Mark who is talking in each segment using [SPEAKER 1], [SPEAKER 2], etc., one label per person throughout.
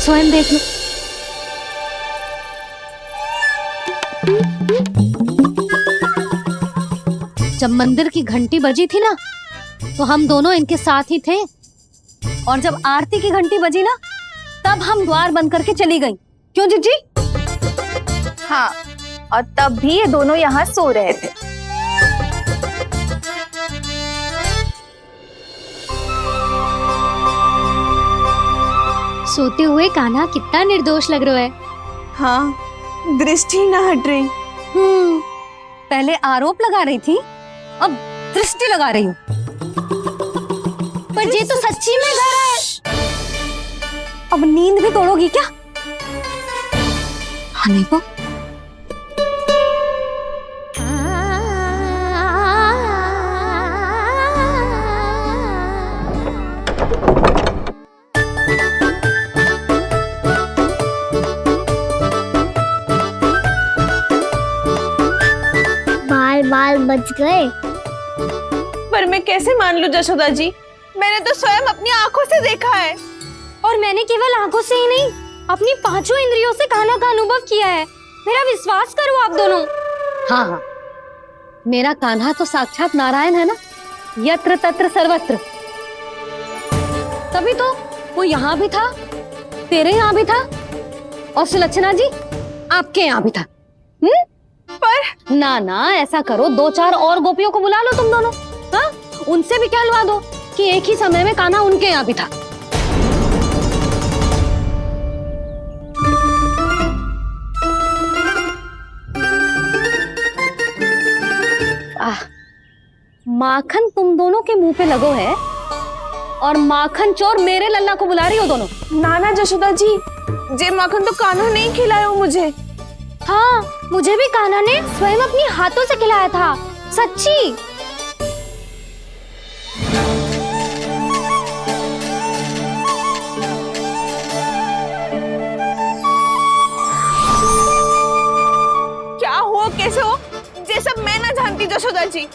[SPEAKER 1] स्वयं देख लो। जब मंदिर की घंटी बजी थी ना, तो हम दोनों इनके साथ ही थे, और जब आरती की घंटी बजी ना, तब हम द्वार बंद करके चली गई। क्यों जीजी?
[SPEAKER 2] हाँ, और तब भी ये दोनों यहाँ सो रहे थे।
[SPEAKER 1] सोते हुए कान्हा कितना निर्दोष लग रहा है।
[SPEAKER 2] हाँ, दृष्टि ना हट रही।
[SPEAKER 1] पहले आरोप लगा रही थी, अब दृष्टि लगा रही हूँ। पर ये तो सच्ची में घर है। अब नींद भी तोड़ोगी क्या? हाँ नहीं वो।
[SPEAKER 3] बाल बच गए।
[SPEAKER 2] पर मैं कैसे मान लूं जशोदा जी? मैंने तो स्वयं अपनी आंखों से देखा है।
[SPEAKER 1] और मैंने केवल आंखों से ही नहीं, अपनी पांचों इंद्रियों से कान्हा का अनुभव किया है। मेरा विश्वास करो आप दोनों। हाँ हाँ, मेरा कान्हा तो साक्षात नारायण है ना, यत्र तत्र सर्वत्र। तभी तो वो यहाँ भी था, तेरे यहाँ भी था, और सुलक्षणा जी आपके यहाँ भी था। पर ना ना, ऐसा करो, 2-4 और गोपियों को बुला लो तुम दोनों। हाँ, उनसे भी कहलवा दो कि एक ही समय में कान्हा उनके यहाँ भी था। माखन तुम दोनों के मुंह पे लगो है, और माखन चोर मेरे लल्ला को बुला रही हो दोनों।
[SPEAKER 2] नाना जशोदा जी, जे माखन तो कान्हा नहीं खिलाया मुझे।
[SPEAKER 1] हाँ, मुझे भी कान्हा ने स्वयं अपनी हाथों से खिलाया था, सच्ची।
[SPEAKER 2] क्या हो, कैसे हो, ये सब मैं ना जानती जशोदा जी।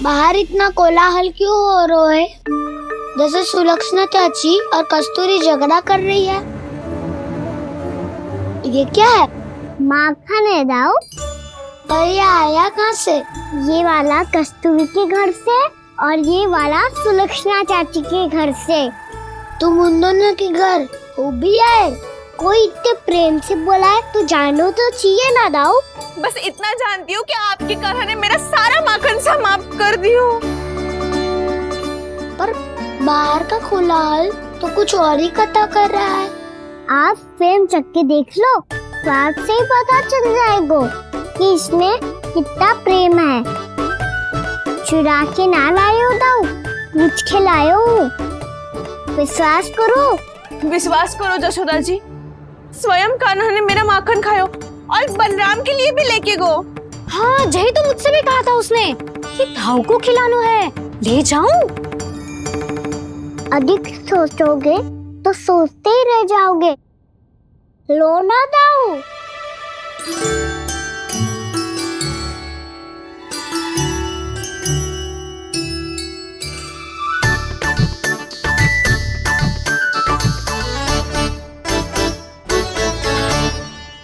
[SPEAKER 3] बाहर इतना कोलाहल क्यों हो रहा है? जैसे सुलक्षणा चाची और कस्तूरी झगड़ा कर रही है। ये क्या है? माखन है दाऊ। और ये आया कहाँ से? ये वाला कस्तूरी के घर से और ये वाला सुलक्षणा चाची के घर से। तुम उन दोनों के घर हो भी आए? कोई इतने प्रेम से बोला है तो जानो तो चाहिए ना दाऊ।
[SPEAKER 2] बस इतना जानती हूँ कि आपके कान्हा ने मेरा सारा माखन समाप्त कर दियो।
[SPEAKER 3] पर बाहर का कोलाहल तो कुछ और ही कथा कर रहा है। आप स्वयं चख के देख लो, तो आपसे ही पता चल जाएगा कि इसमें कितना प्रेम है। चुरा के ना लाए हो दाऊ, पूछ के लाए हो। विश्वास करो
[SPEAKER 2] जशोदा जी, स्वयं कान्हा ने मेरा माखन खायो और बलराम के लिए भी लेके गो।
[SPEAKER 1] हाँ, जही तो मुझसे भी कहा था उसने कि दाऊ को खिलाना है, ले जाऊं।
[SPEAKER 3] अधिक सोचोगे तो सोचते ही रह जाओगे। लो ना दाऊ।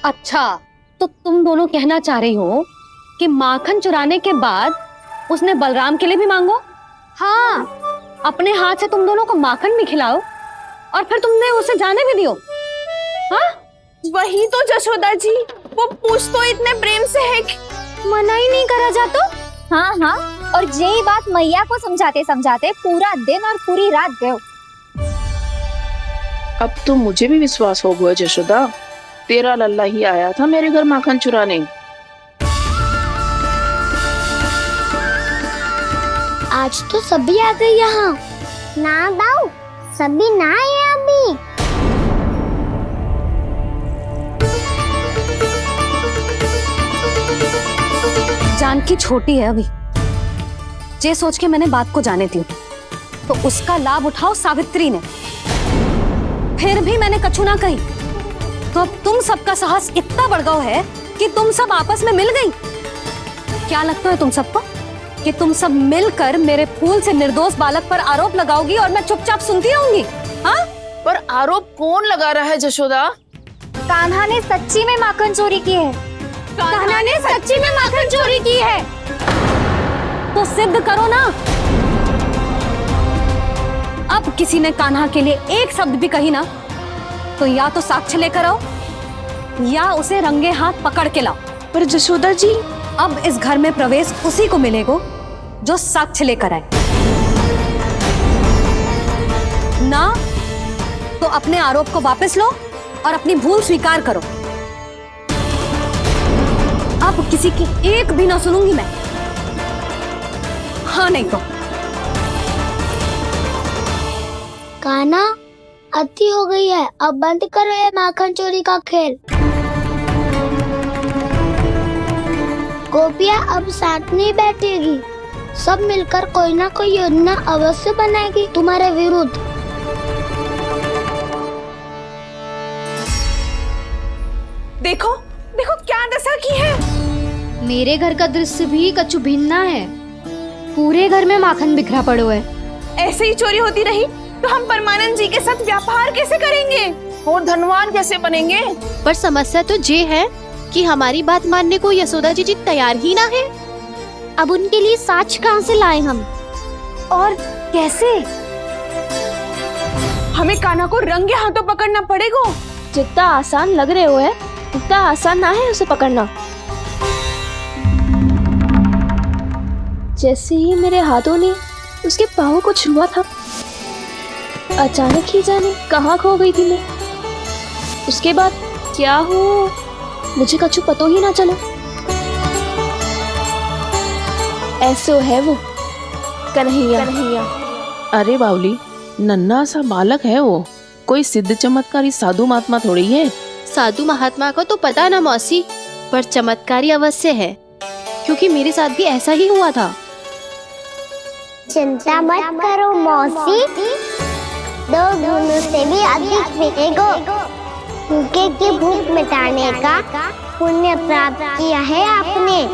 [SPEAKER 1] अच्छा, तो तुम दोनों कहना चाह रही हो कि माखन चुराने के बाद उसने बलराम के लिए भी मांगो? हाँ, अपने हाथ से तुम दोनों को माखन भी खिलाओ और फिर तुमने उसे जाने भी दियो। हाँ,
[SPEAKER 2] वही तो जशोदा जी, वो पूछ तो इतने प्रेम से है कि
[SPEAKER 1] मना ही नहीं करा जा तो।
[SPEAKER 4] हाँ हाँ, और यही बात मैया को समझाते समझाते पूरा दिन और पूरी रात गए।
[SPEAKER 5] अब तो मुझे भी विश्वास हो गया जशोदा, तेरा लल्ला ही आया था मेरे घर माखन चुराने।
[SPEAKER 3] आज तो सभी आ गए यहाँ। ना दाऊ, सभी ना आए अभी।
[SPEAKER 1] जानकी छोटी है अभी, ये सोच के मैंने बात को जाने दी, तो उसका लाभ उठाओ सावित्री ने। फिर भी मैंने कछु ना कही, तो अब तुम सबका साहस इतना बढ़ गया है कि तुम सब आपस में मिल गई। क्या लगता है तुम सबको? कि तुम सब मिलकर मेरे फूल से निर्दोष बालक पर आरोप लगाओगी और मैं चुपचाप सुनती रहूंगी? हाँ?
[SPEAKER 5] पर आरोप कौन लगा रहा है जशोदा?
[SPEAKER 4] कान्हा ने सच्ची में माखन चोरी की है।
[SPEAKER 1] कान्हा ने सच्ची में माखन चोरी की है तो सिद्ध करो ना। अब किसी ने कान्हा के लिए एक शब्द भी कही ना तो या तो साक्ष्य लेकर आओ या उसे रंगे हाथ पकड़ के लाओ।
[SPEAKER 2] पर जशोदा जी,
[SPEAKER 1] अब इस घर में प्रवेश उसी को मिलेगा जो साक्ष्य लेकर आए। ना तो अपने आरोप को वापस लो और अपनी भूल स्वीकार करो। अब किसी की एक भी ना सुनूंगी मैं। हाँ नहीं तो
[SPEAKER 3] कान्हा, अति हो गई है, अब बंद करो ये माखन चोरी का खेल। गोपियाँ अब साथ नहीं बैठेगी, सब मिलकर कोई ना कोई योजना अवश्य बनाएगी तुम्हारे विरुद्ध।
[SPEAKER 2] देखो देखो क्या दशा की है।
[SPEAKER 1] मेरे घर का दृश्य भी कछु भिन्न है। पूरे घर में माखन बिखरा पड़ो है।
[SPEAKER 2] ऐसे ही चोरी होती रही तो हम परमानंद जी के साथ व्यापार कैसे करेंगे
[SPEAKER 5] और धनवान कैसे बनेंगे?
[SPEAKER 6] पर समस्या तो ये है कि हमारी बात मानने को यशोदा जी तैयार ही ना है। अब उनके लिए साक्ष्य कहाँ से लाए हम और कैसे?
[SPEAKER 2] हमें कान्हा को रंगे हाथों पकड़ना पड़ेगा।
[SPEAKER 6] जितना आसान लग रहे हो है उतना आसान ना है उसे पकड़ना। जैसे ही मेरे हाथों ने उसके पाँव को छुआ था, अचानक ही जाने कहाँ खो गई थी मैं। उसके बाद क्या हो मुझे कछु पतो ही ना चला। ऐसो है वो कन्हैया।
[SPEAKER 5] अरे बावली, नन्हा सा बालक है वो, कोई सिद्ध चमत्कारी साधु महात्मा थोड़ी है।
[SPEAKER 6] साधु महात्मा को तो पता ना मौसी, पर चमत्कारी अवश्य है क्योंकि मेरे साथ भी ऐसा ही हुआ था।
[SPEAKER 3] चिंता मत करो मौसी, 2 गुणों से भी अधिक मिलेगा। भूखे की भूख मिटाने का पुण्य प्राप्त किया है आपने।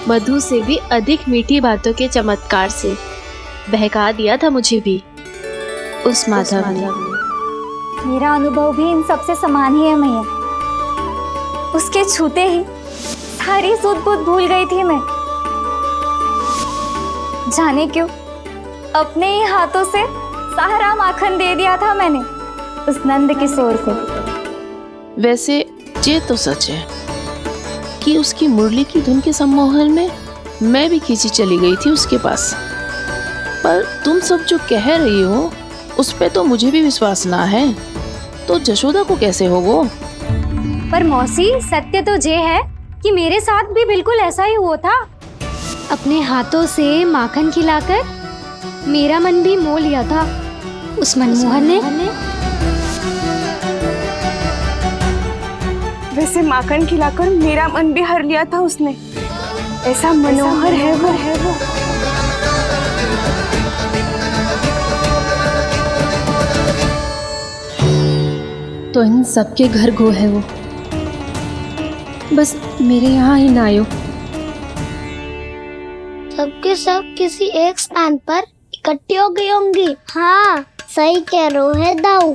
[SPEAKER 6] मधु से भी अधिक मीठी बातों के चमत्कार से बहका दिया था मुझे भी उस माधव ने।
[SPEAKER 4] मेरा अनुभव भी इन सबसे समान ही है मैया। उसके छूते ही सारी सुध बुध भूल गई थी मैं। जाने क्यों अपने ही हाथों से सारा माखन दे दिया था मैंने उस नंद किशोर को।
[SPEAKER 5] वैसे ये तो सच है कि उसकी मुरली की धुन के सम्मोहन में मैं भी खींची चली गई थी उसके पास। पर तुम सब जो कह रही हो उस पे तो मुझे भी विश्वास ना है, तो जशोदा को कैसे होगा?
[SPEAKER 1] पर मौसी, सत्य तो ये है कि मेरे साथ भी बिल्कुल ऐसा ही हुआ था। अपने हाथों से माखन खिलाकर मेरा मन भी मोह लिया था उस मनमोहन ने।
[SPEAKER 2] वैसे माखन खिलाकर मेरा मन भी हर लिया था उसने। ऐसा मनोहर है वो।
[SPEAKER 6] तो इन सबके घर गो है वो, बस मेरे यहाँ ही ना आयो।
[SPEAKER 3] सबके सब किसी एक स्थान पर इकट्ठी हो गई होंगी। हाँ, सही कह रहे है दाऊ।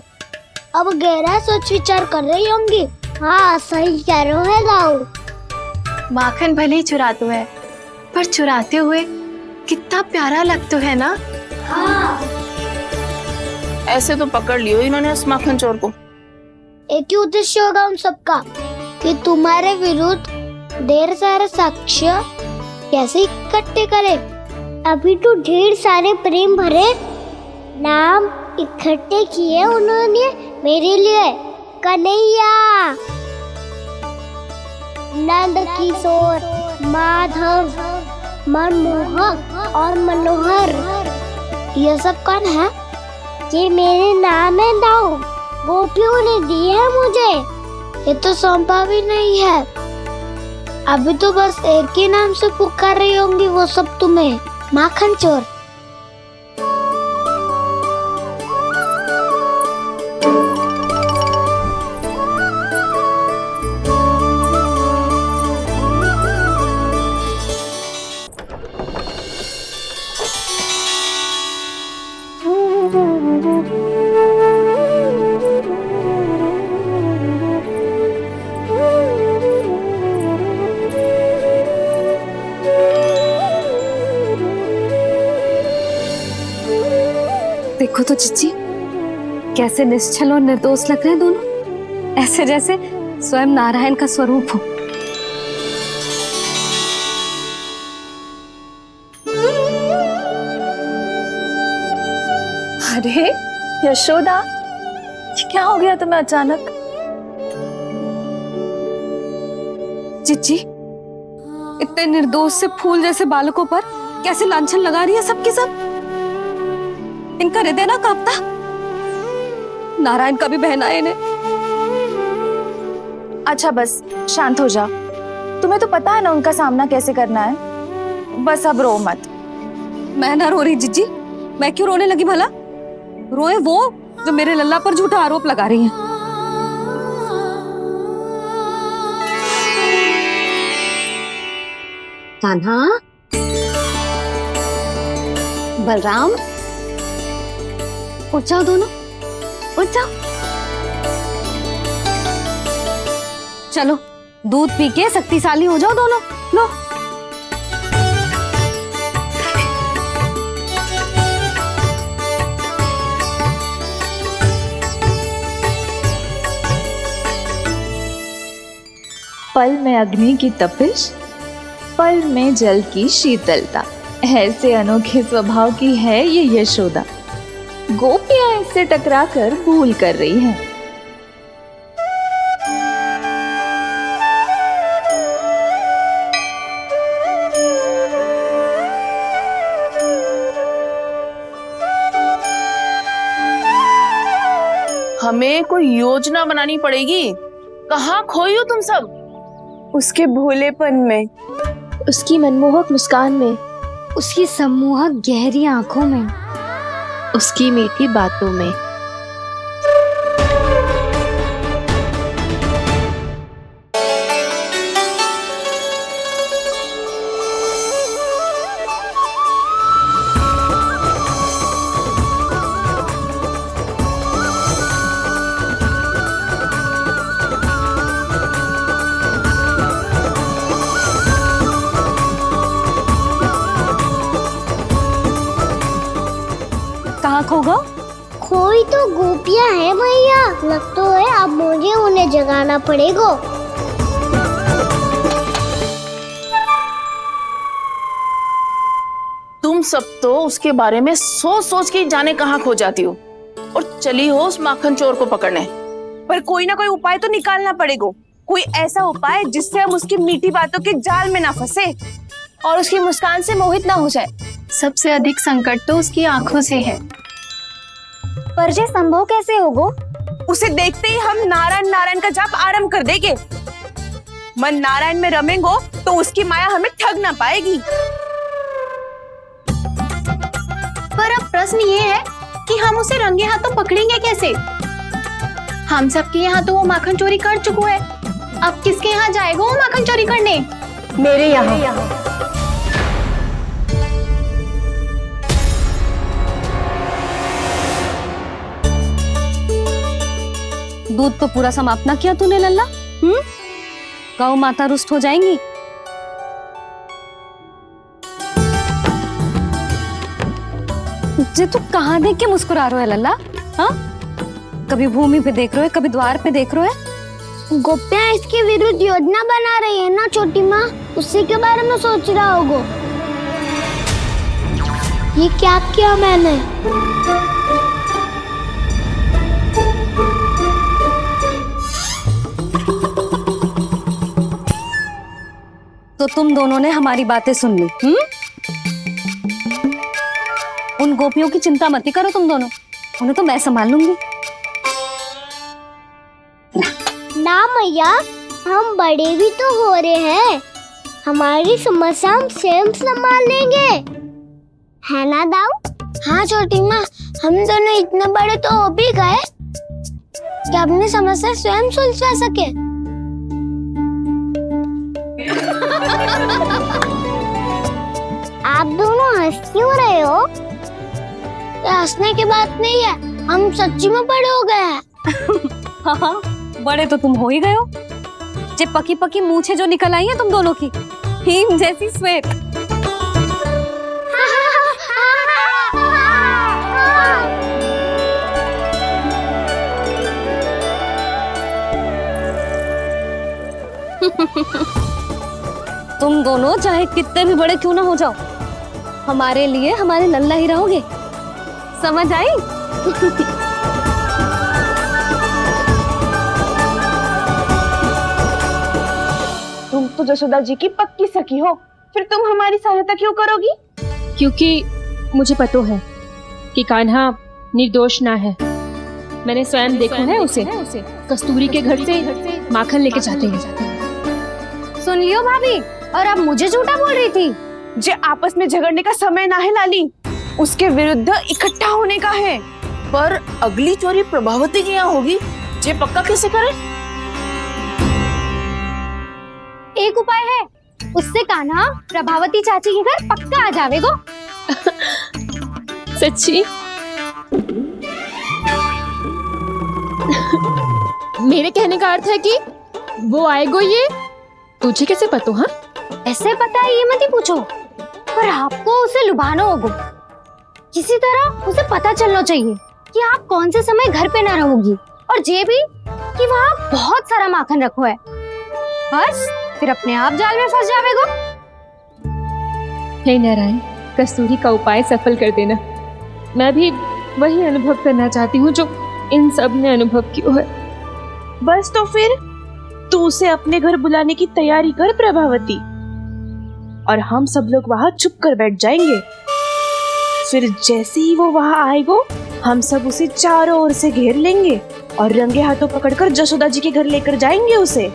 [SPEAKER 3] अब गहरा सोच विचार कर रही होंगी। हाँ, सही कह रहे है दाऊ।
[SPEAKER 6] माखन भले ही चुराते है पर चुराते हुए कितना प्यारा लगता है ना।
[SPEAKER 3] हाँ,
[SPEAKER 5] ऐसे तो पकड़ लियो इन्होंने उस माखन चोर को।
[SPEAKER 3] एक ही उद्देश्य होगा उन सबका कि तुम्हारे विरुद्ध ढेर सारे साक्ष्य कैसे इकट्ठे करे। अभी तो ढेर सारे प्रेम भरे नाम इकट्ठे किए उन्होंने मेरे लिए। कन्हैया, नंद किशोर, माधव, मनमोहक और मनोहर, ये सब कौन है? ये मेरे नाम है दाऊ। गोपियों ने दिए है मुझे, ये तो संभव ही नहीं है। अभी तो बस एक ही नाम से पुकार रही होंगी वो सब तुम्हें, माखन चोर।
[SPEAKER 1] देखो तो चिच्ची, कैसे निश्चल और निर्दोष लग रहे हैं दोनों, ऐसे जैसे स्वयं नारायण का स्वरूप हो।
[SPEAKER 4] अरे यशोदा, ये क्या हो गया तुम्हें अचानक?
[SPEAKER 1] चिच्ची, इतने निर्दोष से फूल जैसे बालकों पर कैसे लांछन लगा रही है सबके सब। इनका हृदय ना कांपता? नारायण का भी बहना है इन्हें।
[SPEAKER 4] अच्छा बस शांत हो जा, तुम्हें तो पता है ना उनका सामना कैसे करना है। बस अब रो मत।
[SPEAKER 1] मैं ना रो रही जिज्जी, मैं क्यों रोने लगी भला? रोए वो जो मेरे लल्ला पर झूठा आरोप लगा रही हैं। कान्हा, बलराम, उठ जाओ दोनों, उठ जाओ। चलो दूध पी के शक्तिशाली हो जाओ दोनों। लो।
[SPEAKER 4] पल में अग्नि की तपिश, पल में जल की शीतलता, ऐसे अनोखे स्वभाव की है ये यशोदा। गोपियां इससे टकराकर भूल कर रही हैं।
[SPEAKER 5] हमें कोई योजना बनानी पड़ेगी। कहाँ खोई हो तुम सब?
[SPEAKER 2] उसके भोलेपन में,
[SPEAKER 6] उसकी मनमोहक मुस्कान में,
[SPEAKER 1] उसकी सम्मोहक गहरी आंखों में,
[SPEAKER 5] उसकी मीठी बातों में।
[SPEAKER 1] कहाँ खो गो?
[SPEAKER 3] कोई तो गोपियां है भैया, लगता है अब मुझे उन्हें जगाना पड़ेगा।
[SPEAKER 5] तुम सब तो उसके बारे में सोच सोच के जाने कहाँ खो जाती हो और चली हो उस माखन चोर को पकड़ने।
[SPEAKER 2] पर कोई ना कोई उपाय तो निकालना पड़ेगा। कोई ऐसा उपाय जिससे हम उसकी मीठी बातों के जाल में ना फंसे और उसकी मुस्कान से मोहित ना हो जाए।
[SPEAKER 7] सबसे अधिक संकट तो उसकी आंखों से है।
[SPEAKER 4] पर ये संभव कैसे होगा?
[SPEAKER 2] उसे देखते ही हम नारायण नारायण का जाप आरंभ कर देंगे। मन नारायण में रमेंगो तो उसकी माया हमें ठग ना पाएगी।
[SPEAKER 7] पर अब प्रश्न ये है कि हम उसे रंगे हाथों पकड़ेंगे कैसे? हम सबके यहाँ तो वो माखन चोरी कर चुका है। अब किसके यहाँ जाएगा वो माखन चोरी करने?
[SPEAKER 2] मेरे यहाँ।
[SPEAKER 1] दूध तो पूरा समाप्त ना किया तूने लल्ला। गौ माता रुष्ट हो जाएंगी। जे तू कहाँ देख के मुस्कुरा रहे हो लल्ला? हाँ, कभी भूमि पे देख रहे हो, कभी द्वार पे देख रहे हो।
[SPEAKER 3] गोपियां इसके विरुद्ध योजना बना रही है ना छोटी माँ, उसी के बारे में सोच रहा होगा। ये क्या किया मैंने?
[SPEAKER 1] तो तुम दोनों ने हमारी बातें सुन ली। उन गोपियों की चिंता मत करो तुम दोनों, उन्हें तो मैं संभाल लूंगी।
[SPEAKER 3] ना मैया, हम बड़े भी तो हो रहे हैं, हमारी समस्या हम स्वयं संभाल लेंगे, है ना दाऊ? हाँ छोटी माँ, हम दोनों इतने बड़े तो हो भी गए कि अपनी समस्या स्वयं सुलझा सके। आप दोनों हंस क्यों रहे हो? ये हंसने की बात नहीं है, हम सच्ची में बड़े हो गए हैं।
[SPEAKER 1] हाँ, बड़े तो तुम हो ही गए हो। जे पकी पकी मूछें जो निकल आई हैं तुम दोनों की, हिम जैसी श्वेत। तुम दोनों चाहे कितने भी बड़े क्यों ना हो जाओ, हमारे लिए हमारे लल्ला ही रहोगे, समझ आई?
[SPEAKER 2] तुम तो जसोदा जी की पक्की सखी हो, फिर तुम हमारी सहायता क्यों करोगी?
[SPEAKER 6] क्योंकि मुझे पता है कि कान्हा निर्दोष ना है। मैंने स्वयं देखा है उसे कस्तूरी के घर से माखन लेके जाते हैं।
[SPEAKER 1] सुन लियो भाभी, और अब मुझे झूठा बोल रही थी।
[SPEAKER 2] जे आपस में झगड़ने का समय ना है लाली, उसके विरुद्ध इकट्ठा होने का है।
[SPEAKER 5] पर अगली चोरी प्रभावती की यहाँ होगी, जे पक्का कैसे करे?
[SPEAKER 1] एक उपाय है, उससे कान्हा प्रभावती चाची के घर पक्का आ जावेगो।
[SPEAKER 6] सच्ची? मेरे कहने का अर्थ है कि वो आएगो, ये तुझे कैसे पता? हाँ,
[SPEAKER 1] ऐसे पता है ये मत ही पूछो, पर आपको उसे लुभाना होगा। किसी तरह उसे पता चलना चाहिए कि आप कौन से समय घर पे ना रहोगी, और ये भी कि वहाँ बहुत सारा माखन रखो है। बस फिर अपने आप जाल में फंस जावेगो।
[SPEAKER 6] हे नारायण, कस्तूरी का उपाय सफल कर देना। मैं भी वही अनुभव करना चाहती हूँ जो इन सब ने अनुभव किया है।
[SPEAKER 2] बस तो फिर तू उसे अपने घर बुलाने की तैयारी कर प्रभावती, और हम सब लोग वहाँ चुप कर बैठ जाएंगे। फिर जैसे ही वो वहाँ आएगो, हम सब उसे चारों ओर से घेर लेंगे और रंगे हाथों पकड़कर जसोदा जी के घर लेकर जाएंगे उसे।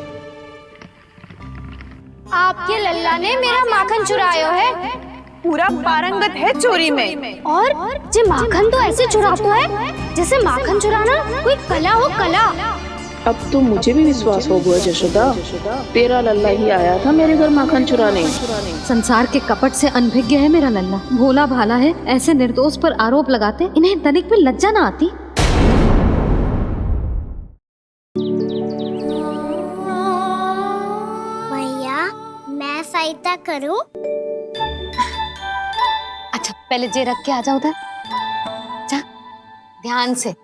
[SPEAKER 1] आपके लल्ला ने मेरा माखन चुराया है,
[SPEAKER 2] पूरा पारंगत है चोरी में।
[SPEAKER 1] और जे माखन तो ऐसे चुराता है जैसे माखन चुराना कोई कला हो, कला।
[SPEAKER 5] अब तो मुझे भी विश्वास हो गया जशोदा, तेरा लल्ला ही आया था मेरे घर माखन चुराने।
[SPEAKER 1] संसार के कपट से अनभिज्ञ है मेरा लल्ला, भोला भाला है। ऐसे निर्दोष पर आरोप लगाते इन्हें तनिक भी लज्जा ना आती।
[SPEAKER 3] भैया मैं सहायता करूं?
[SPEAKER 1] अच्छा पहले जे रख के आ जाओ उधर, जा ध्यान से।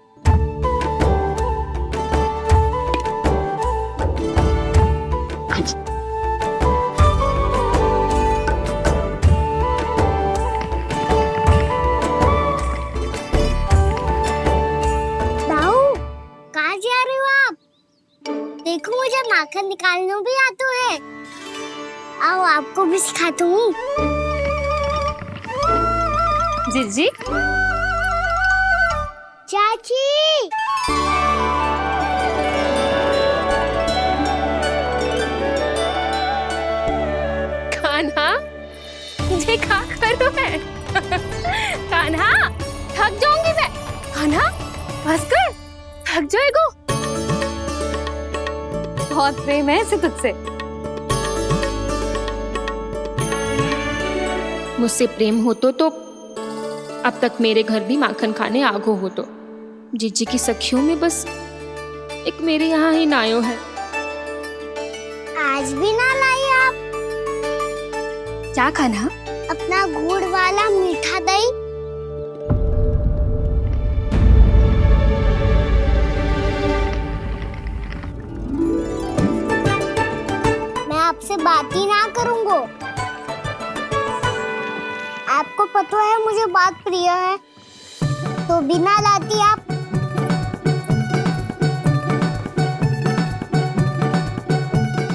[SPEAKER 3] देखो मुझे माखन निकालना भी आता है, आओ आपको भी सिखाता हूँ।
[SPEAKER 1] जीजी,
[SPEAKER 3] चाची,
[SPEAKER 1] कान्हा मुझे क्या करो है? कान्हा थक जाऊंगी मैं। कान्हा बस कर, थक जाएगो। बहुत प्रेम है इसे तुझसे।
[SPEAKER 6] मुझसे प्रेम हो तो अब तक मेरे घर भी माखन खाने आगो हो। तो जीजी की सखियों में बस एक मेरे यहाँ ही नायो है।
[SPEAKER 3] आज भी ना लाई आप?
[SPEAKER 1] क्या खाना?
[SPEAKER 3] अपना गुड़ वाला मीठा दही। मैं आपसे बात ही ना करूंगा। आपको पता है मुझे बात प्रिय है, तो बिना लाती आप।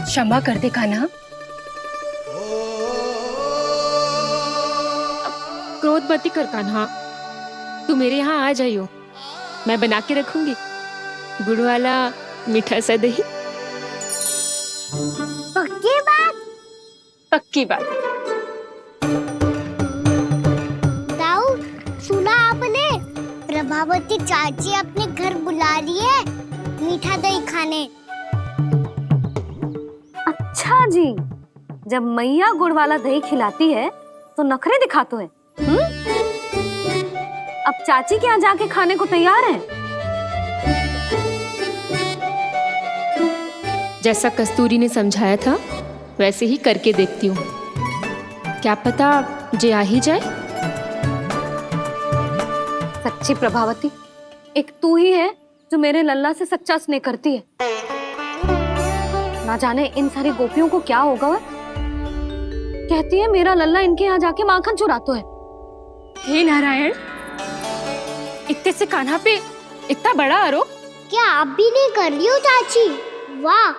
[SPEAKER 1] क्षमा कर दे कान्हा।
[SPEAKER 6] क्रोध मत कर कान्हा, तू मेरे यहाँ आ जाइयो, मैं बना के रखूंगी गुड़ वाला मीठा सा दही।
[SPEAKER 3] पक्की बात?
[SPEAKER 6] पक्की बात।
[SPEAKER 3] दाऊ, सुना आपने? प्रभावती चाची अपने घर बुला रही है मीठा दही खाने।
[SPEAKER 1] अच्छा जी, जब मैया गुड़ वाला दही खिलाती है तो नखरे दिखाते हैं। अब चाची के यहाँ जाके खाने को तैयार हैं।
[SPEAKER 6] जैसा कस्तूरी ने समझाया था वैसे ही करके देखती हूँ, क्या पता जे आ ही जाए।
[SPEAKER 1] सच्ची प्रभावती, एक तू ही है जो मेरे लल्ला से सच्चा स्नेह करती है। ना जाने इन सारी गोपियों को क्या होगा वह? कहती है मेरा लल्ला इनके यहाँ जाके माखन चुराता है।
[SPEAKER 7] हे नारायण, इतने से कान्हा पे इतना बड़ा आरोप।
[SPEAKER 3] क्या आप भी नहीं कर रही हो चाची? वाह,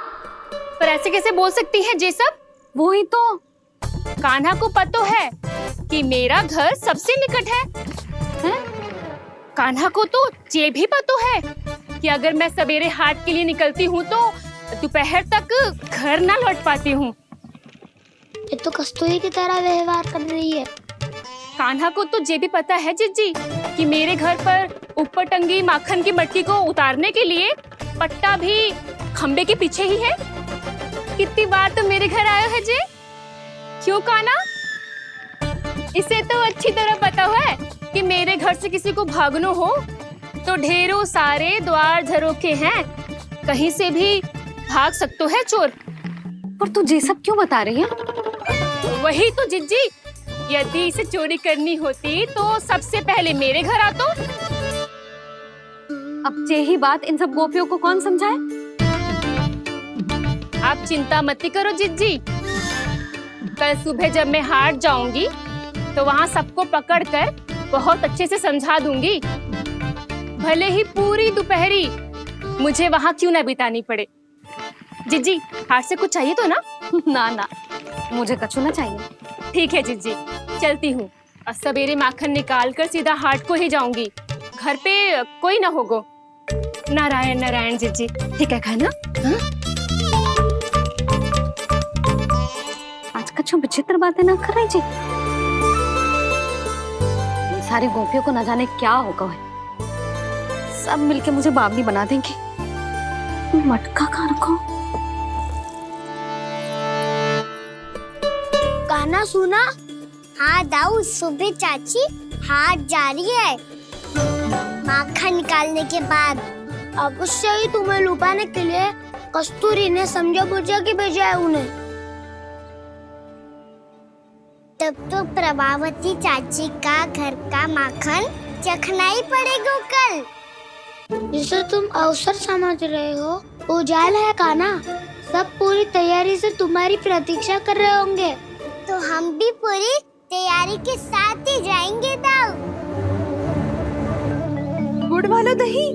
[SPEAKER 7] पर ऐसे कैसे बोल सकती है जे सब?
[SPEAKER 1] वही तो,
[SPEAKER 7] कान्हा को पता है कि मेरा घर सबसे निकट है, हैं? कान्हा को तो ये भी पता है कि अगर मैं सवेरे हाट के लिए निकलती हूँ तो दोपहर तक घर ना लौट पाती हूँ।
[SPEAKER 3] ये तो कस्तूरी की तरह व्यवहार कर रही है।
[SPEAKER 7] कान्हा को तो ये भी पता है जिज्जी कि मेरे घर पर ऊपर टंगी माखन की मटकी को उतारने के लिए पट्टा भी खंबे के पीछे ही है। कितनी बार तो मेरे घर आया है जे। क्यों कान्हा? इसे तो अच्छी तरह पता है कि मेरे घर से किसी को भागना हो तो ढेरों सारे द्वार झरोखे हैं, कहीं से भी भाग सकते है चोर।
[SPEAKER 1] पर तू ये सब क्यों बता रही है?
[SPEAKER 7] वही तो जिज्जी, यदि इसे चोरी करनी होती तो सबसे पहले मेरे घर आतो।
[SPEAKER 1] अब यही बात इन सब गोपियों को कौन समझाए?
[SPEAKER 7] आप चिंता मत करो जिज्जी, कल सुबह जब मैं हाट जाऊंगी तो वहाँ सबको पकड़कर बहुत अच्छे से समझा दूंगी, भले ही पूरी दोपहरी मुझे वहाँ क्यों ना बितानी पड़े। जिज्जी, हाट से कुछ चाहिए तो ना?
[SPEAKER 1] ना ना, मुझे कछु ना चाहिए।
[SPEAKER 7] ठीक है जिज्जी, चलती हूँ। और सवेरे माखन निकाल कर सीधा हाट को ही जाऊंगी, घर पे कोई ना होगो। नारायण नारायण जिज्जी, ठीक है खाना? हाँ?
[SPEAKER 1] आज कछु विचित्र बातें ना कर रही जी। इन सारी गोपियों को न जाने क्या होगा है। सब मिलके मुझे बावली बना देंगे। मटका कहाँ रखो?
[SPEAKER 3] गाना सुना? हाँ दाऊ, सुबह चाची हाट जा रही है माखन निकालने के बाद। अवश्य ही तुम्हें लुभाने के लिए कस्तूरी ने समझा बुझा के भेजा है उन्हें। तब तो प्रभावती चाची का घर का माखन चखना ही पड़ेगा कल। जिसे तुम अवसर समझ रहे हो, उजाला है कान्हा। सब पूरी तैयारी से तुम्हारी प्रतीक्षा कर रहे होंगे। तो हम भी पूरी तैयारी के साथ ही जाएंगे दाऊ।
[SPEAKER 2] गुड़ वाला दही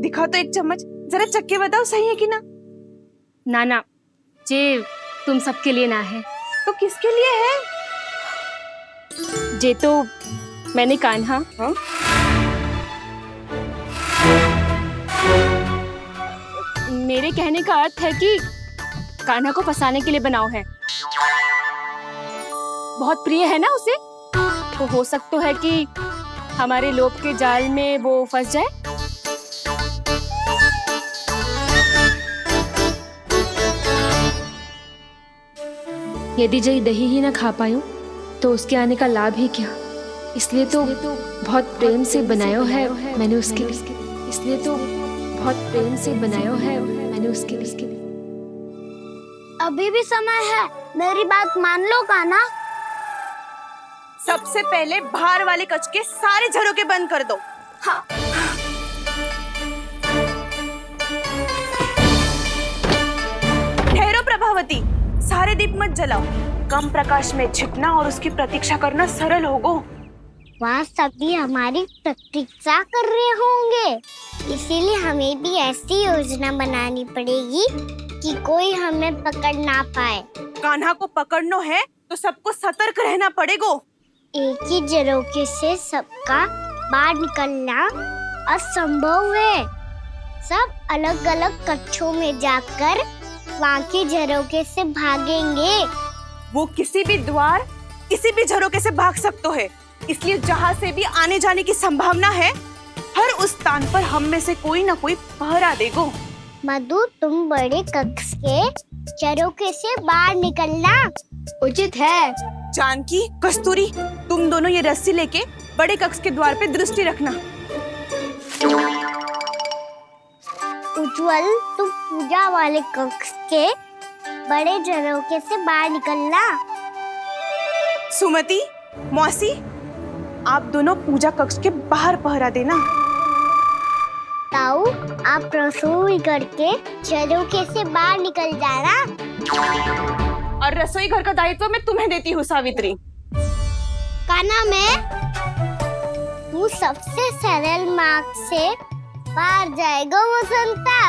[SPEAKER 2] दिखाओ तो एक चम्मच, जरा चक्के बताओ सही है कि ना?
[SPEAKER 7] ना जे तुम सबके लिए ना है।
[SPEAKER 2] तो किसके लिए है?
[SPEAKER 7] जे तो मैंने कान्हा,
[SPEAKER 2] हाँ?
[SPEAKER 7] मेरे कहने का अर्थ है कि कान्हा को फंसाने के लिए बनाओ है। बहुत प्रिय है ना उसे, तो हो सकता है कि हमारे लोभ के जाल में वो फंस जाए।
[SPEAKER 6] यदि जय दही ही ना खा पायूं तो उसके आने का लाभ ही क्या। इसलिए तो बहुत प्रेम से बनायो है मैंने उसके लिए। इसलिए तो बहुत प्रेम से बनायो है मैंने उसके लिए।
[SPEAKER 3] अभी भी समय है, मेरी बात मान लो कान्हा।
[SPEAKER 2] सबसे पहले बाहर वाले कच के सारे झरोके बंद कर दो।
[SPEAKER 3] हाँ।
[SPEAKER 2] ठहरो प्रभावती, सारे दीप मत जलाओ। कम प्रकाश में छिपना और उसकी प्रतीक्षा करना सरल होगो।
[SPEAKER 3] वहाँ सभी हमारी प्रतीक्षा कर रहे होंगे, इसीलिए हमें भी ऐसी योजना बनानी पड़ेगी कि कोई हमें पकड़ ना पाए।
[SPEAKER 2] कान्हा को पकड़ना है तो सबको सतर्क रहना पड़ेगा।
[SPEAKER 3] एक ही झरोखे से सबका बाहर निकलना असंभव है। सब अलग अलग कक्षों में जाकर वहाँ के झरोखे से भागेंगे।
[SPEAKER 2] वो किसी भी द्वार, किसी भी झरोखे से भाग सकते है, इसलिए जहाँ से भी आने जाने की संभावना है, हर उस स्थान पर हम में से कोई ना कोई पहरा देगो।
[SPEAKER 3] मधु, तुम बड़े कक्ष के झरोखे से बाहर निकलना उचित है।
[SPEAKER 2] जानकी, कस्तूरी, तुम दोनों ये रस्सी लेके बड़े कक्ष के द्वार पे दृष्टि रखना।
[SPEAKER 3] उज्जवल, तुम पूजा वाले कक्ष के बड़े झरोखे से बाहर निकलना।
[SPEAKER 2] सुमति, मौसी, आप दोनों पूजा कक्ष के बाहर पहरा देना।
[SPEAKER 3] ताऊ, आप रसोई करके झरोखे से बाहर निकल जाना।
[SPEAKER 2] और रसोई घर का दायित्व मैं तुम्हें देती हूँ सावित्री।
[SPEAKER 3] कान्हा, मैं तू सबसे सरल मार्ग से बाहर जाएगा वसंता,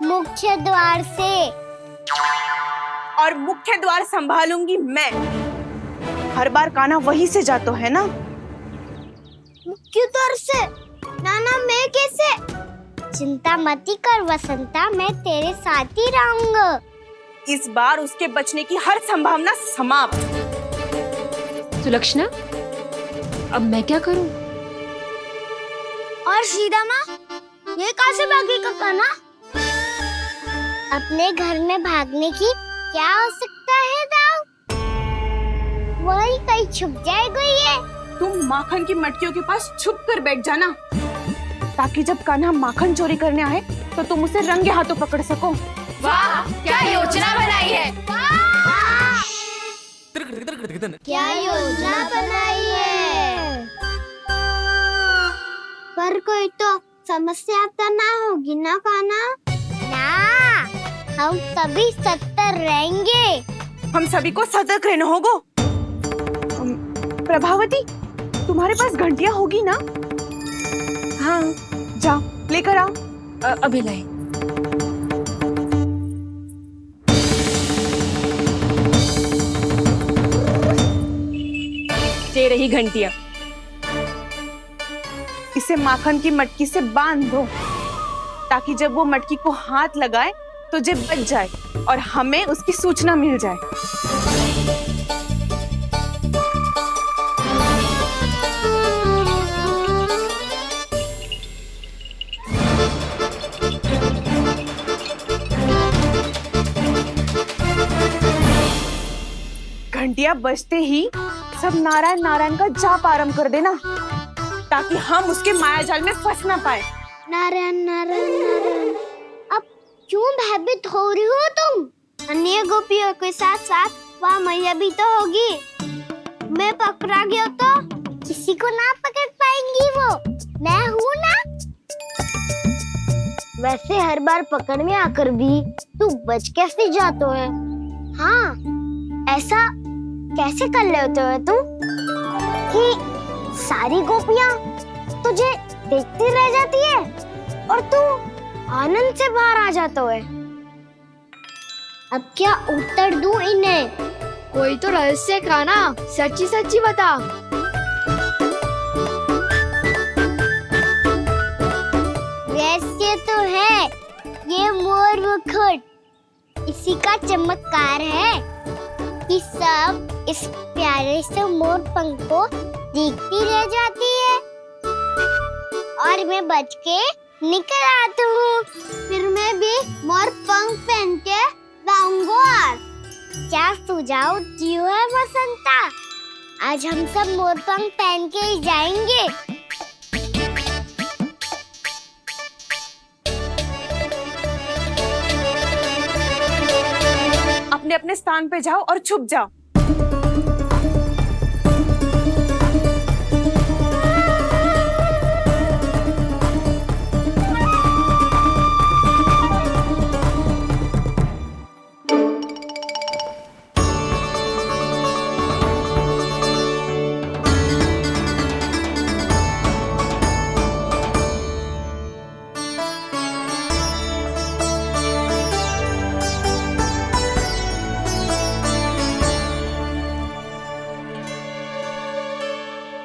[SPEAKER 3] मुख्य द्वार से।
[SPEAKER 2] और मुख्य द्वार संभालूंगी मैं। हर बार कान्हा वहीं से जाता है ना।
[SPEAKER 3] मुख्य द्वार से? नाना, मैं कैसे? चिंता मत कर वसंता, मैं तेरे साथ ही रहूंगा।
[SPEAKER 2] इस बार उसके बचने की हर संभावना समाप्त।
[SPEAKER 6] सुलक्षणा, अब मैं क्या करूं?
[SPEAKER 3] और सीधा माँ, ये कहाँ से भागेगा कान्हा? अपने घर में भागने की क्या हो सकता है दाऊ? वही कहीं छुप जाएगा ये।
[SPEAKER 2] तुम माखन की मटकियों के पास छुप कर बैठ जाना, ताकि जब कान्हा माखन चोरी करने आए तो तुम उसे रंगे हाथों पकड़ सको।
[SPEAKER 7] वाह, क्या योजना बनाई है।
[SPEAKER 3] क्या योजना बनाई है? पर कोई तो समस्या तो ना होगी ना कान्हा? ना, हम सभी सतर्क रहेंगे।
[SPEAKER 2] हम सभी को सतर्क रहना होगा। प्रभावती, तुम्हारे पास घंटियां होगी ना? हाँ, जाओ लेकर आओ।
[SPEAKER 6] अभी लाई।
[SPEAKER 7] ये रही घंटियां।
[SPEAKER 2] इसे माखन की मटकी से बांध दो, ताकि जब वो मटकी को हाथ लगाए तो जे बच जाए और हमें उसकी सूचना मिल जाए। घंटियां बजते ही सब नारायण नारायण का जाप आरंभ कर देना, ताकि हम उसके मायाजाल में फंस ना पाए।
[SPEAKER 3] नारायण नारायण नारायण। अब क्यों भयभीत हो रही हो तुम? अन्य गोपियों के साथ साथ वहाँ मैया भी तो होगी। मैं पकड़ा गया तो किसी को ना पकड़ पाएंगी वो। मैं हूँ ना। वैसे हर बार पकड़ में आकर भी तू बच कैसे जाता है? हाँ, ऐसा कैसे कर लेते हो तुम कि सारी गोपियाँ तुझे देखती रह जाती है और तू आनंद से बाहर आ जाता है? अब क्या उत्तर दूं इन्हें?
[SPEAKER 6] कोई तो रहस्य कान्हा, सच्ची सच्ची बता।
[SPEAKER 3] वैसे तो है, ये मोर मुकुट इसी का चमत्कार है कि सब इस प्यारे से मोर पंख को देखती रह जाती है और मैं बच के निकल आता हूँ। फिर मैं भी मोर पंख पहन के गाऊंगा। क्या सुझाव दियो है वसंता? आज हम सब मोर पंख पहन के ही जाएंगे।
[SPEAKER 2] अपने अपने स्थान पे जाओ और छुप जाओ।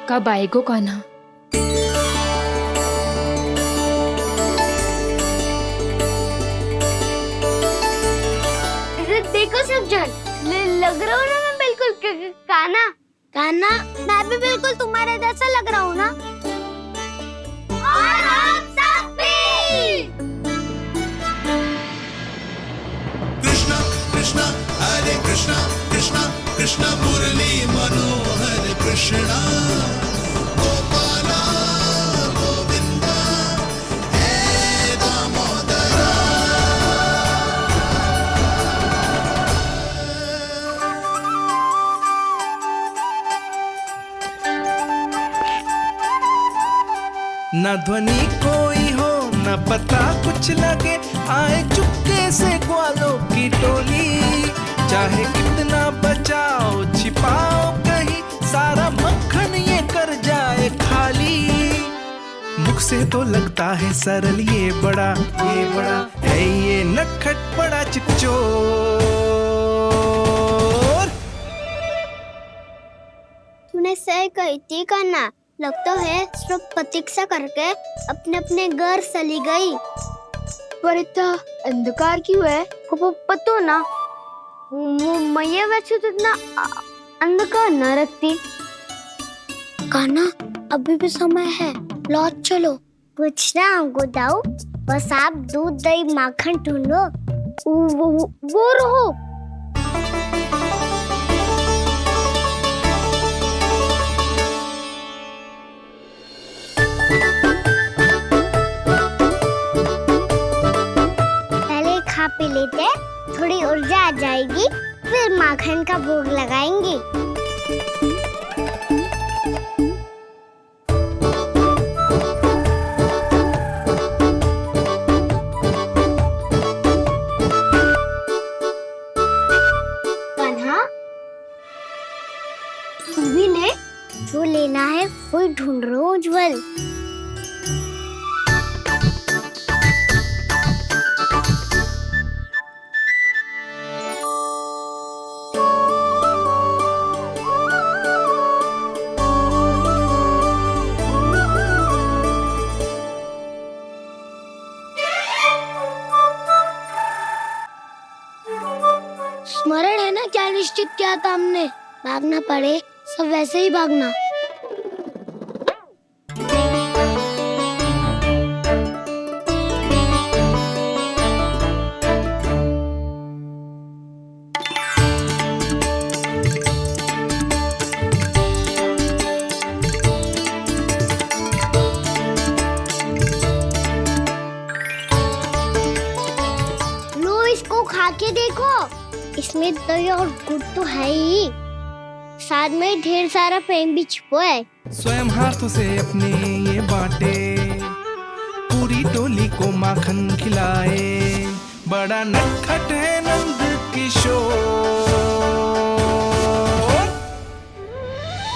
[SPEAKER 6] कब आएगो कान्हा?
[SPEAKER 3] देखो सब जन, लग रहा हूँ ना मैं बिल्कुल कान्हा। कान्हा, मैं भी बिल्कुल तुम्हारे जैसा लग रहा हूँ ना? और हम सब भी।
[SPEAKER 8] कृष्णा कृष्णा हरे कृष्णा कृष्णा कृष्णा मुरली मनोहर कृष्णा गोपाला गोविंदा हे दामोदरा।
[SPEAKER 9] न ध्वनि कोई हो
[SPEAKER 8] पता कुछ लगे, आए चुपके से ग्वालों की टोली। चाहे कितना बचाओ छिपाओ कहीं, सारा मक्खन ये कर जाए खाली। मुख से तो लगता है सरल, ये बड़ा है ये नटखट बड़ा चिकचोर।
[SPEAKER 3] तूने सही कही थी कान्हा, लगता है सिर्फ प्रतीक्षा करके अपने अपने घर चली गई। पर इतना अंधकार क्यों है? वो पतो ना, मैं वैसे तो इतना अंधकार न रखती। कान्हा अभी भी समय है, लौट चलो। कुछ ना हमको दाऊ, बस आप दूध दही माखन ढूंढो। वो रहो। पहले खा पी लेते, थोड़ी ऊर्जा आ जाएगी, फिर माखन का भोग लगाएंगे। कान्हा, तू भी ले, जो लेना है वही ढूंढ रहा हूँ उज्जवल। स्मरण है ना क्या निश्चित किया था हमने? भागना पड़े सब वैसे ही भागना। लो इसको खा के देखो, इसमें दही और गुड़ तो है ही, साथ में ढेर सारा प्रेम भी छुपा है।
[SPEAKER 8] स्वयं हाथों से अपने ये बांटे, पूरी टोली को माखन खिलाए। बड़ा नटखट है नंद किशोर,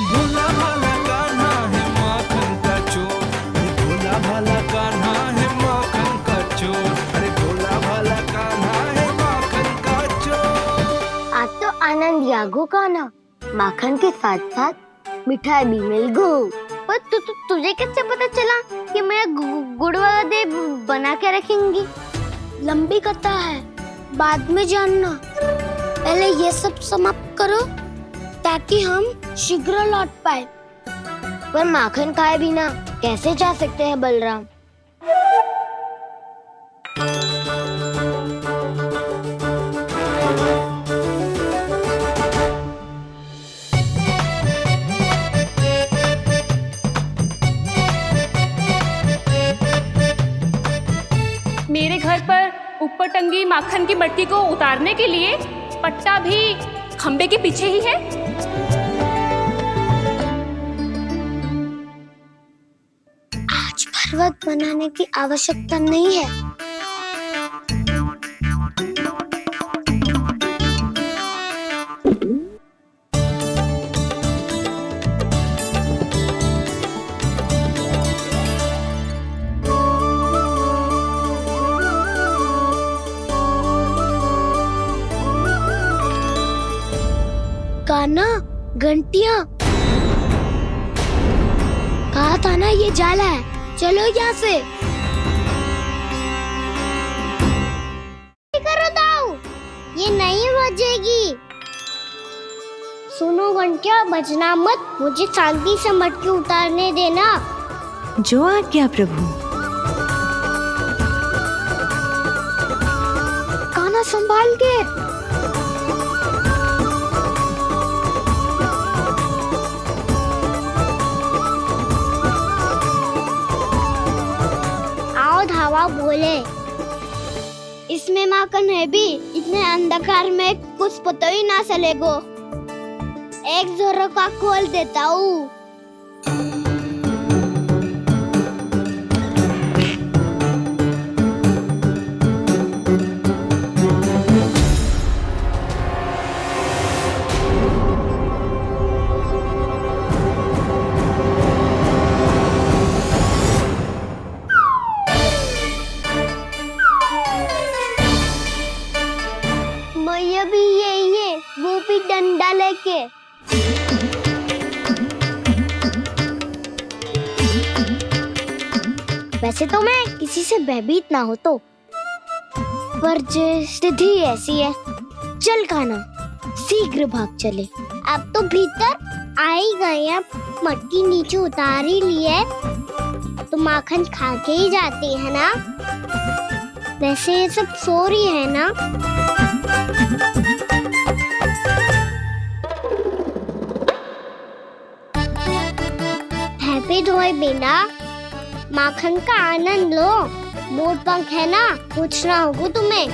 [SPEAKER 8] भोला भाला कान्हा है माखन का चोर। अरे भोला भाला कान्हा है माखन का चोर। अरे भोला भाला कान्हा है माखन का चोर।
[SPEAKER 3] आज तो आनंद यागो कान्हा, माखन के साथ साथ मिठाई भी मिल गई। पर तुझे कैसे पता चला कि मैं गुड़ वाला देव बना के रखेंगी? लंबी कथा है, बाद में जानना। पहले ये सब समाप्त करो ताकि हम शीघ्र लौट पाए। पर माखन खाए बिना कैसे जा सकते हैं बलराम?
[SPEAKER 7] मेरे घर पर ऊपर टंगी माखन की मटकी को उतारने के लिए पट्टा भी खंबे के पीछे ही है।
[SPEAKER 3] आज पर्वत बनाने की आवश्यकता नहीं है। कान्हा, घंटियां, कहा था ना ये जाला है, चलो यहाँ से। करो दाऊ, ये नहीं बजेगी। सुनो घंटिया, बजना मत, मुझे शांति से मटकी उतारने देना।
[SPEAKER 9] जो आज्ञा प्रभु।
[SPEAKER 3] कान्हा संभाल के। धावा बोले, इसमें माखन है भी, इतने अंधकार में कुछ पता ही ना चलेगो। एक जोरों का खोल देता हूँ। डंडा लेके। वैसे तो मैं किसी से भयभीत ना हो तो, पर स्थिति ऐसी है। चल कान्हा, शीघ्र भाग चले। अब तो भीतर आ ही गए, अब मटकी नीचे उतार ही लिए तो माखन खा के ही जाते हैं ना। वैसे ये सब सो रही है ना। हैप्पी धोए बिना माखन का आनंद लो। मोर पंख है ना, पूछना होगा तुम्हें।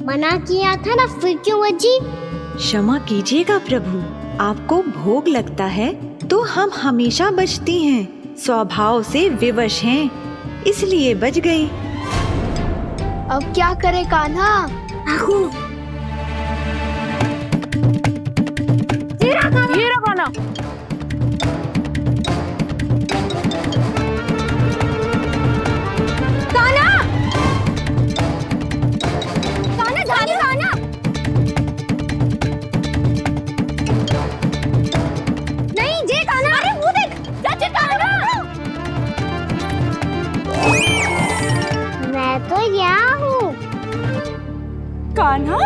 [SPEAKER 3] मना किया था ना, फिर क्यों बची?
[SPEAKER 9] क्षमा कीजिएगा प्रभु, आपको भोग लगता है तो हम हमेशा बचती हैं, स्वभाव से विवश हैं, इसलिए बच गई।
[SPEAKER 6] अब क्या करे कान्हा?
[SPEAKER 7] ये रहा कान्हा।
[SPEAKER 3] मैं तो यहाँ हूँ।
[SPEAKER 2] कान्हा,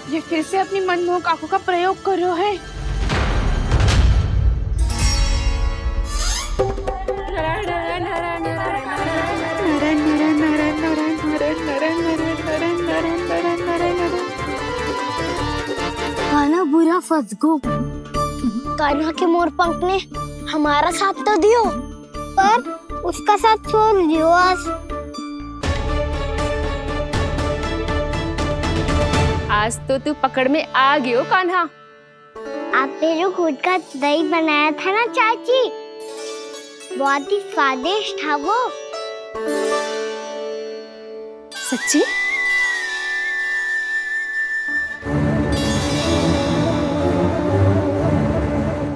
[SPEAKER 2] ये फिर से अपनी मनमोहक आंखों का प्रयोग कर रहे है।
[SPEAKER 3] कान्हा बुरा फंस गो। कान्हा के मोर पंख ने हमारा साथ तो दियो, पर उसका साथ छोड़ दियो आज।
[SPEAKER 7] आज तो तू पकड़ में आ गयो कान्हा।
[SPEAKER 3] आपने जो खुद का दही बनाया था ना चाची, बहुत ही स्वादिष्ट था वो।
[SPEAKER 7] सच्ची?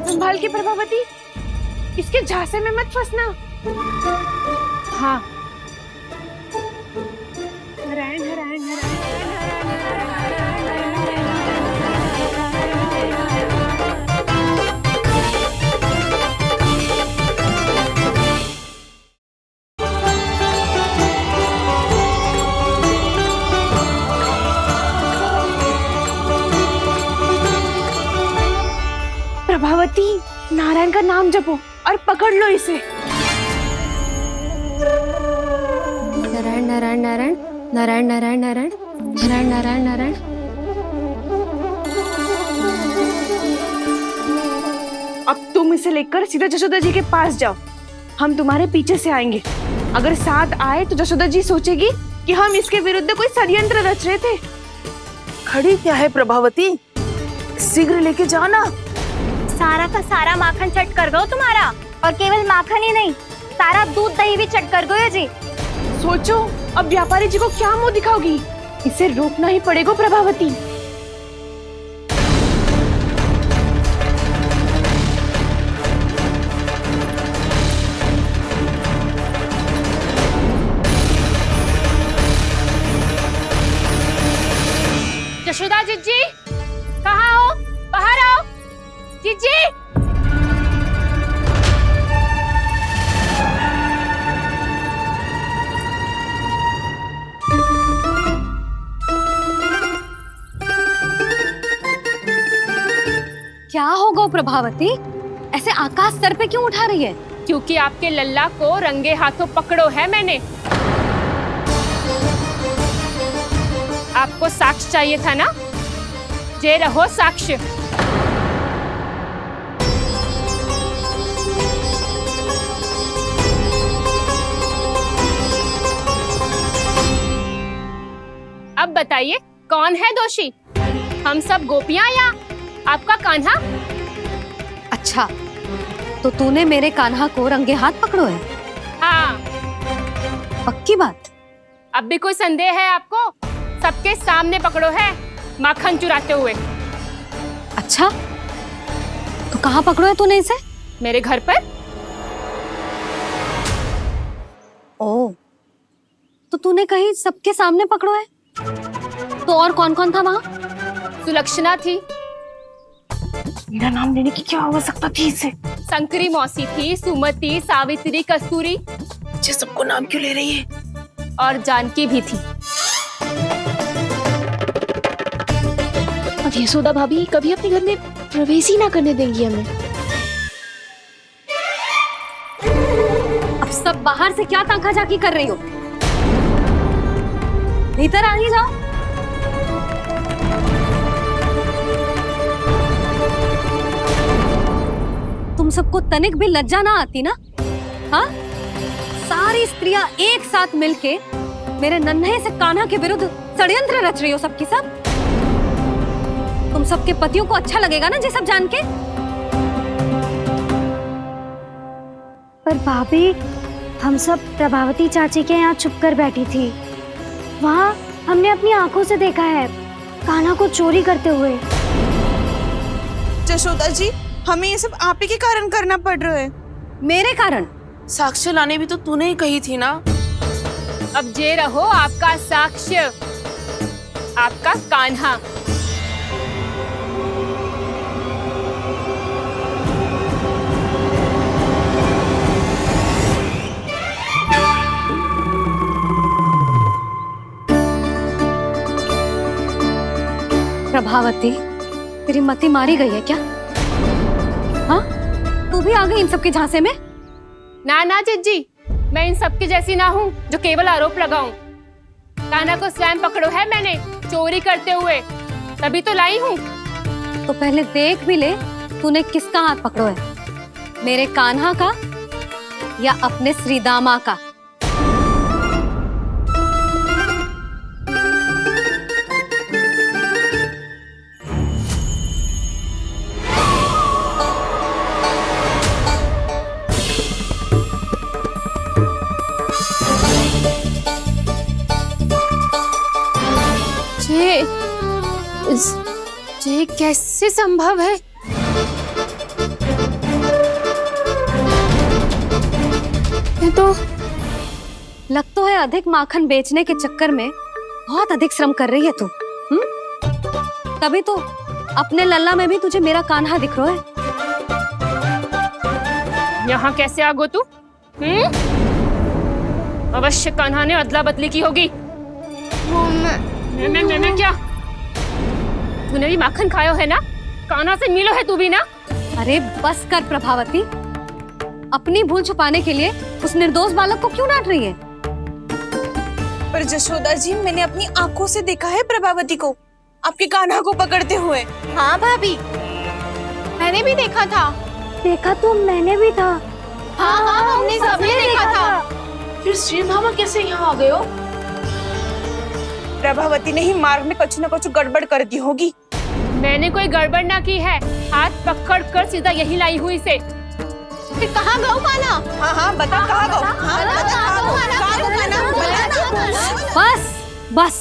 [SPEAKER 2] संभाल के प्रभावती, इसके झांसे में मत फंसना। हाँ। नारायण नारायण नारायण। प्रभावती, नारायण का नाम जपो और पकड़ लो इसे।
[SPEAKER 7] नारायण नारायण नारायण नारायण नारायण नारायण नारायण नारायण नारायण।
[SPEAKER 2] अब तुम इसे लेकर सीधा जशोदा जी के पास जाओ, हम तुम्हारे पीछे से आएंगे। अगर साथ आए तो जशोदा जी सोचेगी कि हम इसके विरुद्ध कोई षड्यंत्र रच रहे थे।
[SPEAKER 5] खड़ी क्या है प्रभावती, शीघ्र लेके जाना।
[SPEAKER 6] सारा का सारा माखन चट कर गयो तुम्हारा, और केवल माखन ही नहीं, सारा दूध दही भी चट कर गयो जी।
[SPEAKER 2] सोचो अब व्यापारी जी को क्या मुंह दिखाओगी, इसे रोकना ही पड़ेगा प्रभावती।
[SPEAKER 7] जशोदा जीजी, कहाँ हो? बाहर आओ जीजी।
[SPEAKER 1] गो प्रभावती, ऐसे आकाश सर पे क्यों उठा रही है?
[SPEAKER 7] क्योंकि आपके लल्ला को रंगे हाथों पकड़ो है मैंने। आपको साक्ष्य चाहिए था ना, ये रहो साक्ष्य। अब बताइए कौन है दोषी, हम सब गोपियां या आपका कान्हा?
[SPEAKER 1] अच्छा, तो तूने मेरे कान्हा को रंगे हाथ पकड़ो है?
[SPEAKER 7] हाँ।
[SPEAKER 1] पक्की बात?
[SPEAKER 7] अब भी कोई संदेह है आपको? सबके सामने पकड़ो है, माखन चुराते हुए।
[SPEAKER 1] अच्छा, तो कहाँ पकड़ो है तूने इसे?
[SPEAKER 7] मेरे घर पर।
[SPEAKER 1] ओ, तो तूने कहीं सबके सामने पकड़ो है? तो और कौन कौन था वहाँ?
[SPEAKER 7] सुलक्षणा थी।
[SPEAKER 2] मेरा नाम लेने की क्या आवश्यकता थी इसे?
[SPEAKER 7] संकरी मौसी थी, सुमति, सावित्री, कस्तूरी।
[SPEAKER 2] ये सबको नाम क्यों ले रही है?
[SPEAKER 7] और जानकी भी थी।
[SPEAKER 6] अब यशोदा भाभी कभी अपने घर में प्रवेश ही ना करने देंगी हमें।
[SPEAKER 1] अब सब बाहर से क्या ताका झाकी कर रही हो? भीतर आ ही जाओ। तुम सबको तनिक भी लज्जा ना आती ना? हाँ, सारी स्त्रियां एक साथ मिलके मेरे नन्हे से कान्हा के विरुद्ध षड्यंत्र रच रही हो सबकी सब। तुम सबके पतियों को अच्छा लगेगा ना ये सब जान के?
[SPEAKER 3] पर भाभी, हम सब प्रभावती चाची के यहाँ छुप कर बैठी थी। वहाँ हमने अपनी आंखों से देखा है कान्हा को चोरी करते हुए।
[SPEAKER 2] जशोदा जी, हमें ये सब आप ही के कारण करना पड़ रहा है।
[SPEAKER 1] मेरे कारण?
[SPEAKER 5] साक्ष्य लाने भी तो तूने ही कही थी ना।
[SPEAKER 7] अब ये रहो आपका साक्ष्य, आपका कान्हा।
[SPEAKER 1] प्रभावती, तेरी मति मारी गई है क्या? हाँ, तू भी आ गई इन सबके झांसे में?
[SPEAKER 7] ना ना जिज्जी, मैं इन सबकी जैसी ना हूँ जो केवल आरोप लगाऊं। कान्हा को स्वयं पकड़ो है मैंने चोरी करते हुए, तभी तो लाई हूँ।
[SPEAKER 1] तो पहले देख भी ले तूने किसका हाथ पकड़ो है, मेरे कान्हा का या अपने श्रीदामा का?
[SPEAKER 7] ये कैसे संभव है? ये तो
[SPEAKER 1] लग तो है अधिक माखन बेचने के चक्कर में बहुत अधिक श्रम कर रही है तू। तभी तो अपने लल्ला में भी तुझे मेरा कान्हा दिख रहा है।
[SPEAKER 7] यहाँ कैसे आ गो तू? अवश्य कान्हा ने अदला बदली की होगी। मैं क्या? तूने भी माखन खायो है ना? कान्हा से मिलो है तू भी ना?
[SPEAKER 1] अरे बस कर प्रभावती, अपनी भूल छुपाने के लिए उस निर्दोष बालक को क्यों डांट रही है?
[SPEAKER 2] पर जशोदा जी, मैंने अपनी आंखों से देखा है प्रभावती को आपके कान्हा को पकड़ते हुए। हाँ भाभी, मैंने भी देखा था।
[SPEAKER 3] देखा तो मैंने भी था।
[SPEAKER 2] हाँ हाँ, हमने सबने देखा था।
[SPEAKER 5] फिर श्रीधामा कैसे यहाँ आ गए हो?
[SPEAKER 2] प्रभावती ने ही मार्ग में कुछ न कुछ गड़बड़ कर दी होगी।
[SPEAKER 7] मैंने कोई गड़बड़ ना की है, हाथ पकड़ कर सीधा यही लाई हुई से।
[SPEAKER 2] फिर कहाँ गौ कान्हा? हाँ हाँ, बता कहाँ गौ? हाँ बता कहाँ गौ? कहाँ गौ कान्हा? बता ना।
[SPEAKER 1] बस बस,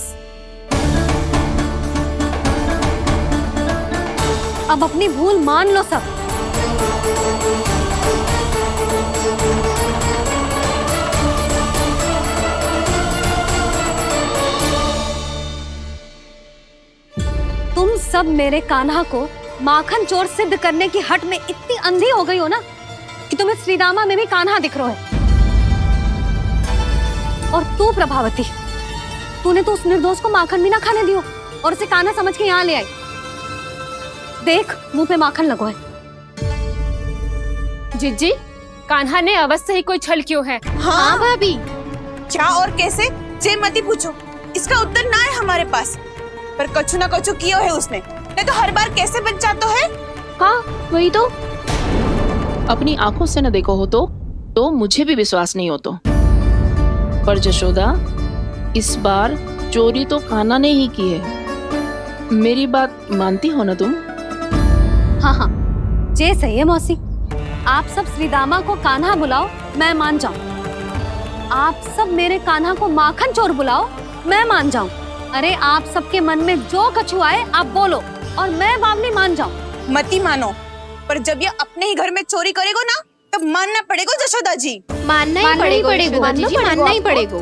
[SPEAKER 1] अब अपनी भूल मान लो सब। तुम सब मेरे कान्हा को माखन चोर सिद्ध करने की हट में इतनी अंधी हो गई हो ना कि तुम्हें श्रीदामा में भी कान्हा दिख रहा है। और तू प्रभावती, तूने तो उस निर्दोष को माखन भी ना खाने दियो और उसे कान्हा समझ के यहाँ ले आई। देख, मुंह पे माखन लगो है।
[SPEAKER 7] जिज्जी, कान्हा ने अवश्य ही कोई छल क्यों है।
[SPEAKER 2] हाँ
[SPEAKER 7] भाभी।
[SPEAKER 2] क्या और कैसे, जे मती पूछो, इसका उत्तर ना है हमारे पास। पर कछु ना कछु कियो है उसने, नहीं तो हर बार कैसे बच जाता है।
[SPEAKER 6] हाँ वही तो।
[SPEAKER 5] अपनी आंखों से न देखो हो तो मुझे भी विश्वास नहीं हो तो। पर जशोदा, इस बार चोरी तो कान्हा ने ही की है। मेरी बात मानती हो ना तुम?
[SPEAKER 1] हाँ हाँ, जे सही है मौसी। आप सब श्रीदामा को कान्हा बुलाओ, मैं मान जाऊं। आप सब मेरे कान्हा को माखन चोर बुलाओ, मैं मान जाऊं। अरे आप सबके मन में जो कछु आए आप बोलो और मैं बावली मान जाऊं।
[SPEAKER 2] मती मानो, पर जब ये अपने ही घर में चोरी करेगो ना, तब मानना पड़ेगा जशोदा जी।
[SPEAKER 6] मानना ही पड़ेगा, मानना ही पड़ेगा।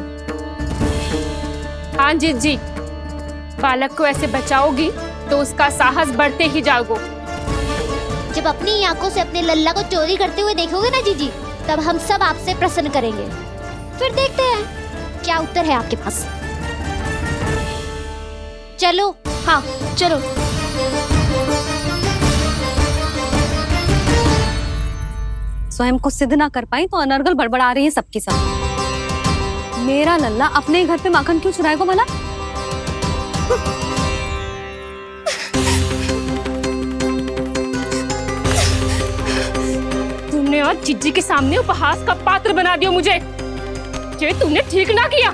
[SPEAKER 7] हाँ जिज्जी, बालक को ऐसे बचाओगी तो उसका साहस बढ़ते ही जाओगे।
[SPEAKER 3] जब अपनी आंखों से अपने लल्ला को चोरी करते हुए देखोगे ना जीजी, तब हम सब आपसे प्रसन्न करेंगे। फिर देखते हैं क्या उत्तर है आपके पास। चलो।
[SPEAKER 6] हाँ चलो।
[SPEAKER 1] स्वयं को सिद्ध ना कर पाई तो अनर्गल बड़बड़ा रही है सबकी सब। मेरा लल्ला अपने ही घर पे माखन क्यों चुराएगा भला?
[SPEAKER 7] तुमने आज जिज्जी के सामने उपहास का पात्र बना दिया मुझे। ये तुमने ठीक ना किया।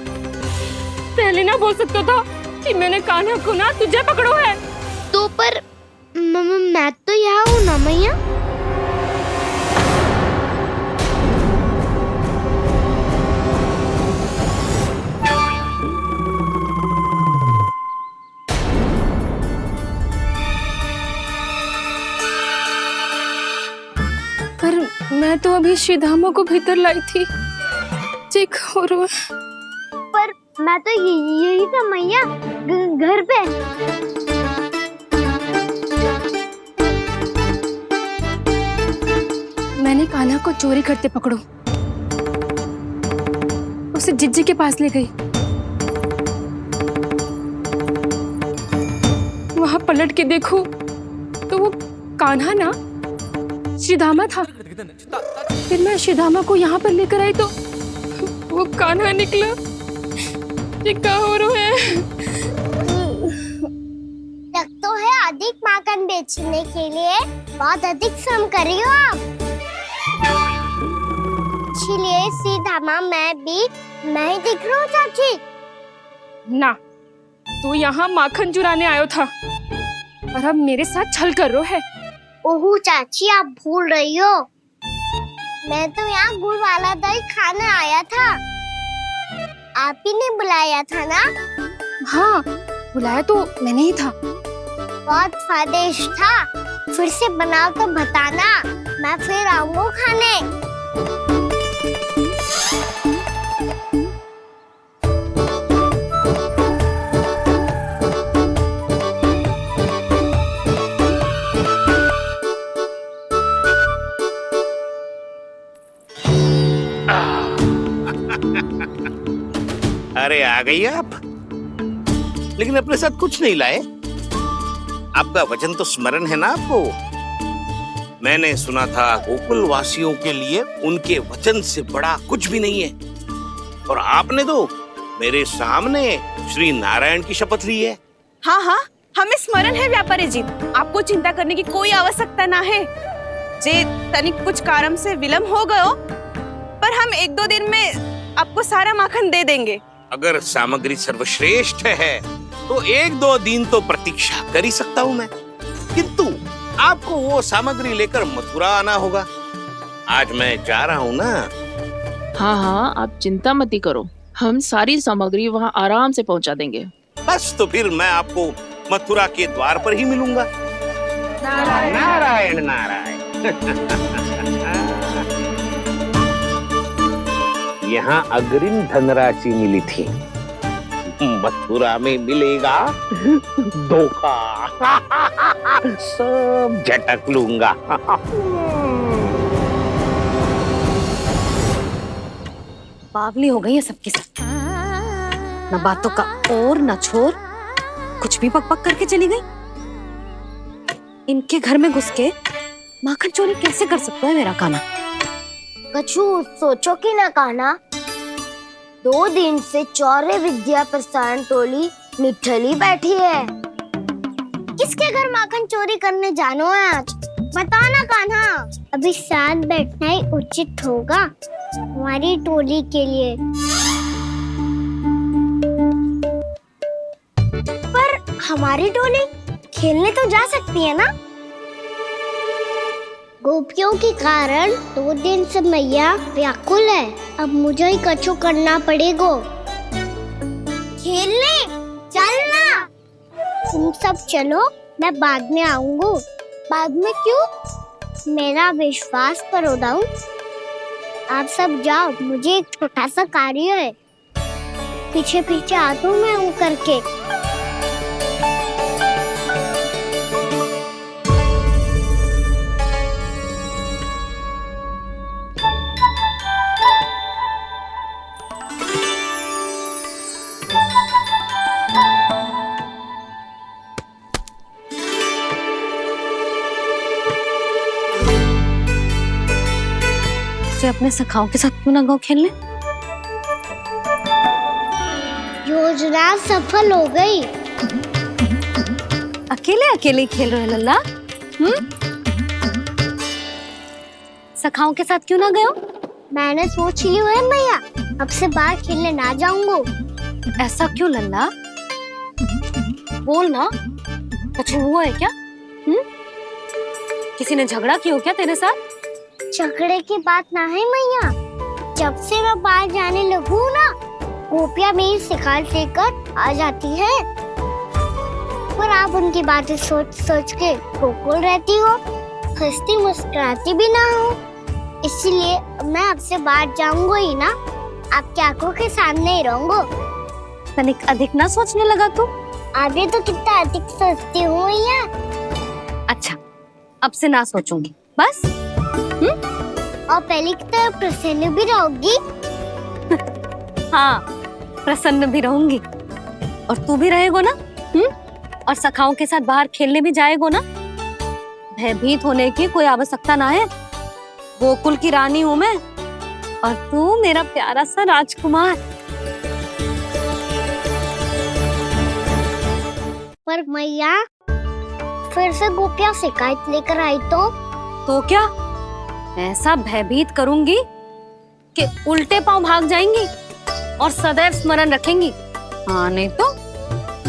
[SPEAKER 7] पहले ना बोल सकता था कि मैंने कान्हा को ना तुझे पकड़ो है।
[SPEAKER 3] तो पर मैं तो यहाँ हूँ ना मैया।
[SPEAKER 7] पर मैं तो अभी श्रीधामा को भीतर लाई थी।
[SPEAKER 3] पर मैं तो यही था मैया, घर पे।
[SPEAKER 7] मैंने कान्हा को चोरी करते पकड़ो, उसे जिज्जी के पास ले गई। वहां पलट के देखो तो वो कान्हा ना श्रीधामा था। फिर मैं श्रीधामा को यहाँ पर लेकर आई तो वो कान्हा निकला। ये क्या हो रहा है?
[SPEAKER 3] लग तो है अधिक माखन बेचने के लिए बहुत अधिक श्रम कर रही हो आप। इसलिए सीधामा मैं ही दिख रहा हूँ चाची।
[SPEAKER 7] ना, तू यहाँ माखन चुराने आयो था और अब मेरे साथ छल कर रो है।
[SPEAKER 3] ओह चाची, आप भूल रही हो, मैं तो यहाँ गुड़ वाला दही खाने आया था। आप ही ने बुलाया था ना?
[SPEAKER 7] हाँ, बुलाया तो मैंने ही था।
[SPEAKER 3] बहुत स्वादिष्ट था। फिर से बनाओ तो बताना, मैं फिर आऊंगा खाने।
[SPEAKER 10] अरे आ गई आप, लेकिन अपने साथ कुछ नहीं लाए। आपका वचन तो स्मरण है ना आपको? मैंने सुना था गोकुल वासियों के लिए उनके वचन से बड़ा कुछ भी नहीं है। और आपने तो मेरे सामने श्री नारायण की शपथ ली है।
[SPEAKER 2] हाँ हाँ, हमें स्मरण है व्यापारी जी। आपको चिंता करने की कोई आवश्यकता ना है। जे तनिक कुछ कारण से विलंब हो गयो, पर हम 1-2 दिन में आपको सारा माखन दे देंगे।
[SPEAKER 10] अगर सामग्री सर्वश्रेष्ठ है तो 1-2 दिन तो प्रतीक्षा कर ही सकता हूँ मैं, किंतु आपको वो सामग्री लेकर मथुरा आना होगा। आज मैं जा रहा हूँ ना।
[SPEAKER 5] हाँ हाँ, आप चिंता मत करो, हम सारी सामग्री वहाँ आराम से पहुँचा देंगे।
[SPEAKER 10] बस तो फिर मैं आपको मथुरा के द्वार पर ही मिलूंगा। नारायण नारायण। यहाँ अग्रिम धनराशि मिली थी, मथुरा में मिलेगा धोखा। सब झटक लूंगा।
[SPEAKER 1] बावली हो गई है सबकी सब। न बातों का और न छोर, कुछ भी पक पक करके चली गई। इनके घर में घुस के माखन चोरी कैसे कर सकता है मेरा कान्हा?
[SPEAKER 3] कछु सोचो कि ना कान्हा, 2 दिन से चौर्य विद्या प्रसारण टोली निठली बैठी है। किसके घर माखन चोरी करने जानो है आज? बता ना कान्हा। अभी साथ बैठना ही उचित होगा हमारी टोली के लिए। पर हमारी टोली खेलने तो जा सकती है ना? गोपियों के कारण 2 दिन से मैया व्याकुल है। अब मुझे ही कछु करना पड़ेगा। खेलने चलना। तुम सब चलो, मैं बाद में आऊंगा। बाद में क्यों? मेरा विश्वास करो दाऊ। आप सब जाओ, मुझे एक छोटा सा कार्य है। पीछे पीछे आता हूँ मैं करके।
[SPEAKER 1] अपने सखाओं के साथ क्यों ना गाँव खेलने?
[SPEAKER 3] योजना सफल हो गई।
[SPEAKER 1] अकेले अकेले खेल रहे लल्ला? सखाओं के साथ क्यों ना गए?
[SPEAKER 3] मैंने सोच लिया है मैया, अब से बाहर खेलने ना जाऊंगा।
[SPEAKER 1] ऐसा क्यों लल्ला? बोल ना, कुछ हुआ है क्या? किसी ने झगड़ा किया हो क्या तेरे साथ?
[SPEAKER 3] झगड़े की बात ना है मैया। जब से मैं बाहर जाने लगू ना, गोपियां मेरी शिकार लेकर आ जाती है। पर आप उनकी बातें सोच सोच के गोकुल रहती हो, हंसती मुस्कुराती भी ना हो। इसलिए मैं आपसे बाहर जाऊंगा ही ना, आपकी आंखों के सामने ही रहूंगा।
[SPEAKER 1] तनिक अधिक ना सोचने लगा तू?
[SPEAKER 3] आगे तो कितना अधिक सोचती हूँ मैया।
[SPEAKER 1] अच्छा, अब से ना सोचूंगी बस।
[SPEAKER 3] और पहले की तरह प्रसन्न भी रहोगी?
[SPEAKER 1] हाँ, प्रसन्न भी रहूंगी। और तू भी रहेगो ना? और सखाओं के साथ बाहर खेलने भी जाएगो ना? भयभीत होने की कोई आवश्यकता ना है। गोकुल की रानी हूँ मैं, और तू मेरा प्यारा सा राजकुमार।
[SPEAKER 3] पर मैया, फिर से गोपियां शिकायत लेकर आई तो
[SPEAKER 1] क्या? ऐसा भयभीत करूंगी कि उल्टे पांव भाग जाएंगी और सदैव स्मरण रखेंगी। हाँ नहीं तो?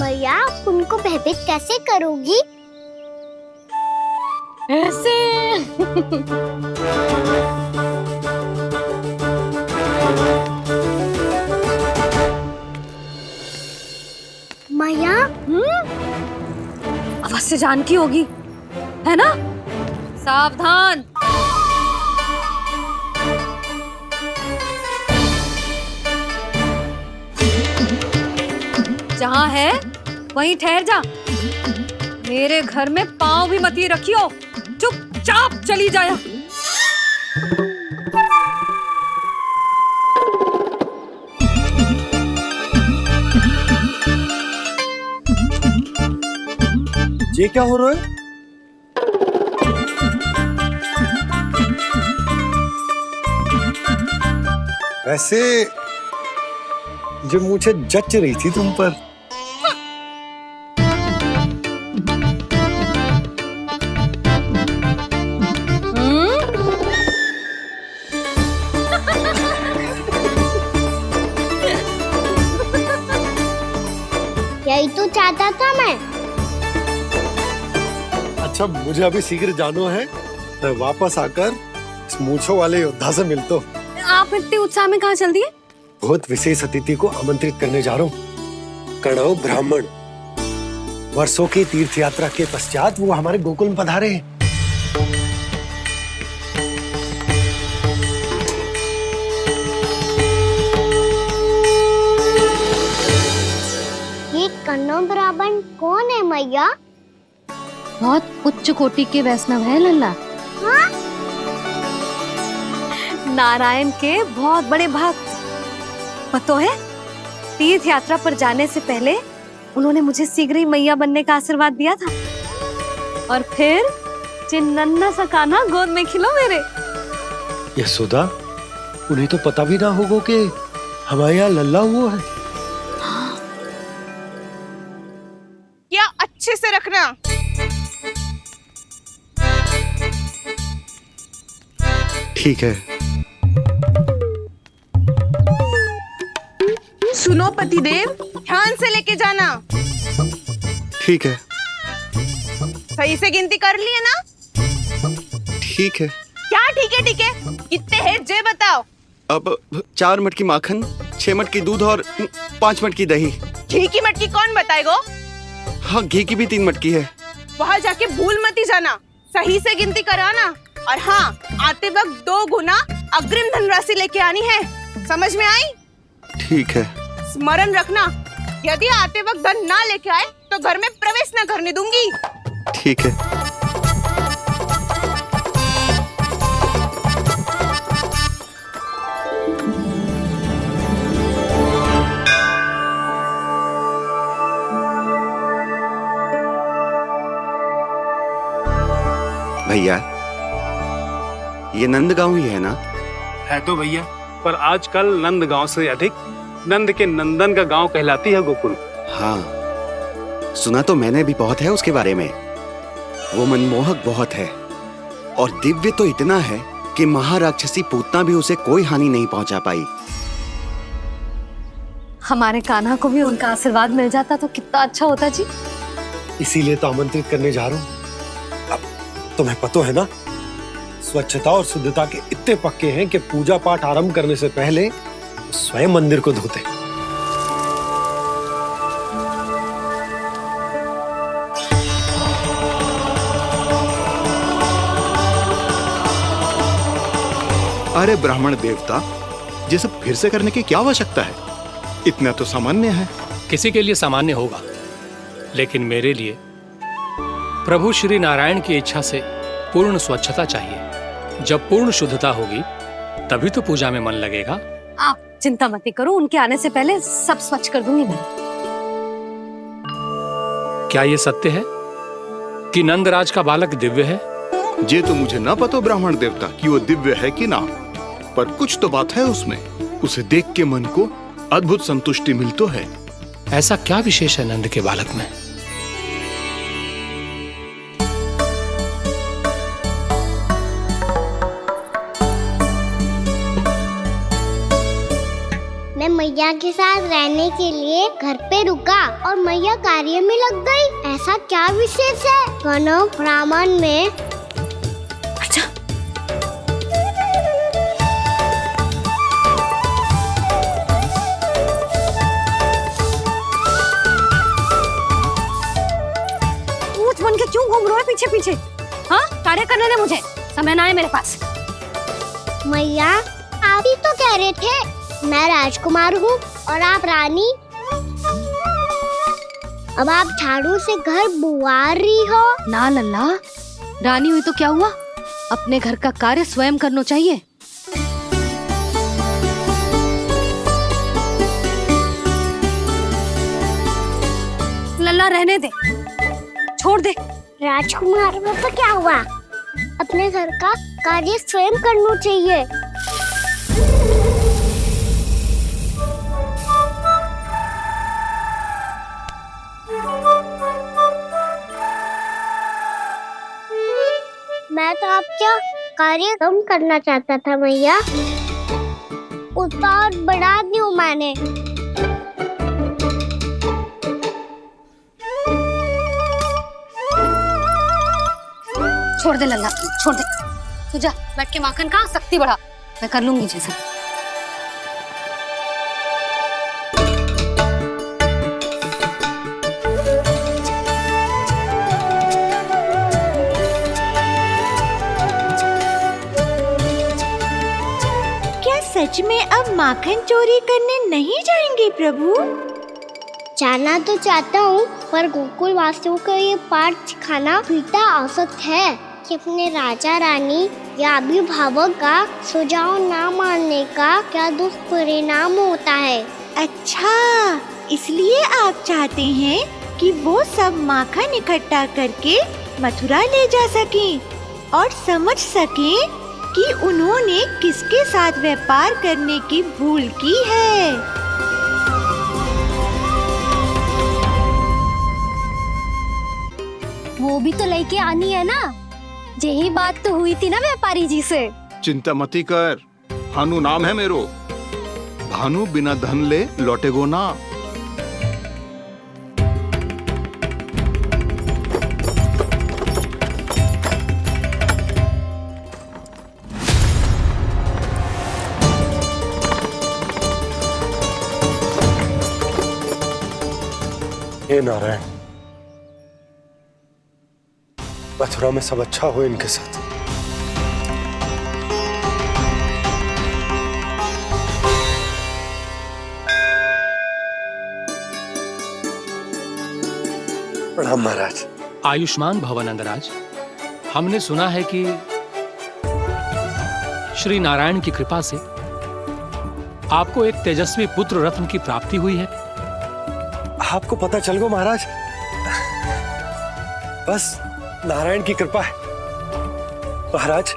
[SPEAKER 3] मैया, उनको भयभीत कैसे करोगी?
[SPEAKER 1] ऐसे।
[SPEAKER 3] मैया,
[SPEAKER 1] अवश्य जानकी होगी, है ना? सावधान। जहाँ है वहीं ठहर जा। मेरे घर में पाँव भी मत ही रखियो, चुपचाप चली जाया।
[SPEAKER 11] ये क्या हो रहा है? वैसे जो मुझे जच रही थी तुम पर।
[SPEAKER 3] यही तो चाहता था मैं।
[SPEAKER 11] अच्छा, मुझे अभी शीघ्र जाना है। मैं वापस आकर इस मूंछों वाले योद्धा से मिलता हूँ।
[SPEAKER 1] आप इतने उत्साह में कहाँ चल दिए?
[SPEAKER 11] बहुत विशेष अतिथि को आमंत्रित करने जा रहा हूँ। कणव ब्राह्मण। वर्षों की तीर्थ यात्रा के पश्चात वो हमारे गोकुल में पधारे हैं।
[SPEAKER 3] ये कणव ब्राह्मण कौन है मैया?
[SPEAKER 1] बहुत उच्च कोटि के वैष्णव है लल्ला।
[SPEAKER 3] हाँ?
[SPEAKER 1] नारायण के बहुत बड़े भक्त। पता है, तीर्थ यात्रा पर जाने से पहले उन्होंने मुझे शीघ्र ही मैया बनने का आशीर्वाद दिया था। और फिर जे नन्ना सा कान्हा गोद में खिलो मेरे।
[SPEAKER 11] यशोदा, उन्हें तो पता भी ना होगा कि हमारे यहाँ लल्ला हुआ है।
[SPEAKER 2] क्या अच्छे से रखना।
[SPEAKER 12] ठीक है।
[SPEAKER 2] सुनो पतिदेव, ध्यान से लेके जाना।
[SPEAKER 12] ठीक है।
[SPEAKER 2] सही से गिनती कर लिए ना?
[SPEAKER 12] ठीक है।
[SPEAKER 2] क्या ठीक है ठीक है? कितने हैं जे बताओ।
[SPEAKER 12] अब 4 मटकी माखन, 6 मटकी दूध और 5 मटकी दही।
[SPEAKER 2] घी की मटकी कौन बताएगा?
[SPEAKER 12] हाँ, घी की भी 3 मटकी है।
[SPEAKER 2] वहाँ जाके भूल मती जाना, सही से गिनती कराना। और हाँ, आते वक्त 2 गुना अग्रिम धनराशि लेके आनी है। समझ में आई?
[SPEAKER 12] ठीक है।
[SPEAKER 2] स्मरण रखना, यदि आते वक्त धन ना लेके आए तो घर में प्रवेश न करने दूंगी।
[SPEAKER 12] ठीक है। भैया, ये नंदगांव ही है ना?
[SPEAKER 13] है तो भैया, पर आजकल नंदगांव से अधिक नंद के नंदन का गांव कहलाती है गोकुल।
[SPEAKER 12] हाँ, सुना तो मैंने भी बहुत है उसके बारे में। वो मनमोहक बहुत है और दिव्य तो इतना है कि महाराक्षसी पूतना भी उसे कोई हानि नहीं पहुंचा पाई।
[SPEAKER 1] हमारे कान्हा को भी उनका आशीर्वाद मिल जाता तो कितना अच्छा होता जी।
[SPEAKER 11] इसीलिए तो आमंत्रित करने जा रहा हूँ। अब तुम्हें पता है ना, स्वच्छता और शुद्धता के इतने पक्के हैं कि पूजा पाठ आरंभ करने से पहले स्वयं मंदिर को धोते।
[SPEAKER 14] अरे ब्राह्मण देवता, ये सब फिर से करने की क्या आवश्यकता है? इतना तो सामान्य है।
[SPEAKER 15] किसी के लिए सामान्य होगा, लेकिन मेरे लिए प्रभु श्री नारायण की इच्छा से पूर्ण स्वच्छता चाहिए। जब पूर्ण शुद्धता होगी तभी तो पूजा में मन लगेगा।
[SPEAKER 1] आप चिंता मत करो, उनके आने से पहले सब स्वच्छ कर दूंगी मैं।
[SPEAKER 15] क्या ये सत्य है कि नंदराज का बालक दिव्य है?
[SPEAKER 14] ये तो मुझे ना पता ब्राह्मण देवता कि वो दिव्य है कि ना, पर कुछ तो बात है उसमें। उसे देख के मन को अद्भुत संतुष्टि मिल तो है।
[SPEAKER 15] ऐसा क्या विशेष है नंद के बालक में?
[SPEAKER 3] मैं मैया के साथ रहने के लिए घर पे रुका और मैया कार्य में लग गई। ऐसा क्या विशेष है वनो ब्राह्मण में?
[SPEAKER 1] अच्छा, ऊंच बन के क्यों घूम रहे हो पीछे पीछे? हाँ, कार्य करने दे मुझे, समय ना है मेरे पास।
[SPEAKER 3] मैया, आप ही तो कह रहे थे मैं राजकुमार हूँ और आप रानी। अब आप झाड़ू से घर बुआर रही हो।
[SPEAKER 1] ना लल्ला, रानी हुई तो क्या हुआ, अपने घर का कार्य स्वयं करना चाहिए। लल्ला रहने दे, छोड़ दे।
[SPEAKER 3] राजकुमार में तो क्या हुआ, अपने घर का कार्य स्वयं करना चाहिए। मैं तो आपका कार्य कम करना चाहता था मैया, उत्पाद बढ़ा दूं मैंने।
[SPEAKER 1] छोड़ दे लल्ला, छोड़ दे। तू जा बैठ के माखन खा, शक्ति बढ़ा, मैं कर लूंगी जैसा।
[SPEAKER 9] सच में अब माखन चोरी करने नहीं जाएंगे प्रभु?
[SPEAKER 3] जाना तो चाहता हूँ, पर गोकुल वासियों को ये पाठ सिखाना पिता आवश्यक है कि अपने राजा रानी या अभिभावक का सुझाव ना मानने का क्या दुष्परिणाम होता है।
[SPEAKER 9] अच्छा, इसलिए आप चाहते हैं कि वो सब माखन इकट्ठा करके मथुरा ले जा सकें। और समझ सकें कि उन्होंने किसके साथ व्यापार करने की भूल की है।
[SPEAKER 1] वो भी तो लेके आनी है ना, यही बात तो हुई थी ना व्यापारी जी से।
[SPEAKER 14] चिंता मती कर, भानु नाम है मेरो। भानु बिना धन ले लौटेगो ना।
[SPEAKER 11] हे नारायण, मथुरा में सब अच्छा हो इनके साथ। प्रणाम महाराज।
[SPEAKER 15] आयुष्मान भव नंदराज। हमने सुना है कि श्री नारायण की कृपा से आपको एक तेजस्वी पुत्र रत्न की प्राप्ति हुई है।
[SPEAKER 11] आपको पता चल गो महाराज, बस नारायण की कृपा है। महाराज,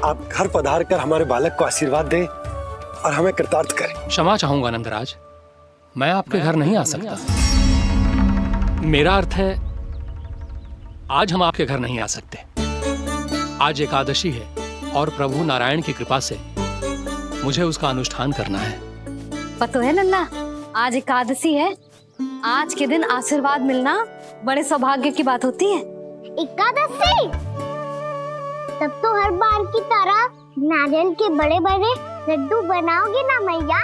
[SPEAKER 11] आप घर पधार कर हमारे बालक को आशीर्वाद दें और हमें कृतार्थ करें।
[SPEAKER 15] क्षमा चाहूंगा नंदराज, मैं आपके घर नहीं आ सकता। मेरा अर्थ है, आज हम आपके घर नहीं आ सकते। आज एकादशी है और प्रभु नारायण की कृपा से मुझे उसका अनुष्ठान करना है।
[SPEAKER 1] पता है नन्ना, आज एकादशी है। आज के दिन आशीर्वाद मिलना बड़े सौभाग्य की बात होती है।
[SPEAKER 3] एकादशी? तब तो हर बार की तरह नारियल के बड़े बड़े लड्डू बनाओगे ना मैया?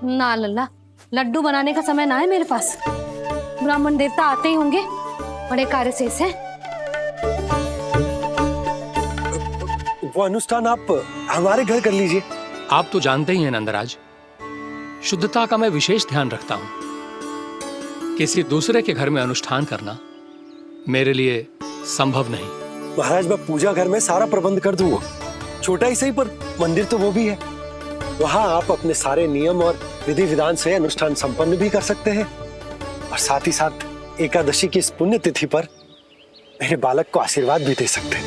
[SPEAKER 1] ना लल्ला, लड्डू बनाने का समय ना है मेरे पास। ब्राह्मण देवता आते ही होंगे, बड़े कार्य शेष हैं।
[SPEAKER 11] वो अनुष्ठान आप हमारे घर कर लीजिए।
[SPEAKER 15] आप तो जानते ही हैं नंदराज, शुद्धता का मैं विशेष ध्यान रखता हूं। किसी दूसरे के घर में अनुष्ठान करना मेरे लिए संभव नहीं।
[SPEAKER 11] महाराज, मैं पूजा घर में सारा प्रबंध कर दूंगा। छोटा ही सही, पर मंदिर तो वो भी है। वहां आप अपने सारे नियम और विधि विधान से अनुष्ठान संपन्न भी कर सकते हैं और साथ ही साथ एकादशी की इस पुण्य तिथि पर मेरे बालक को आशीर्वाद भी दे सकते हैं।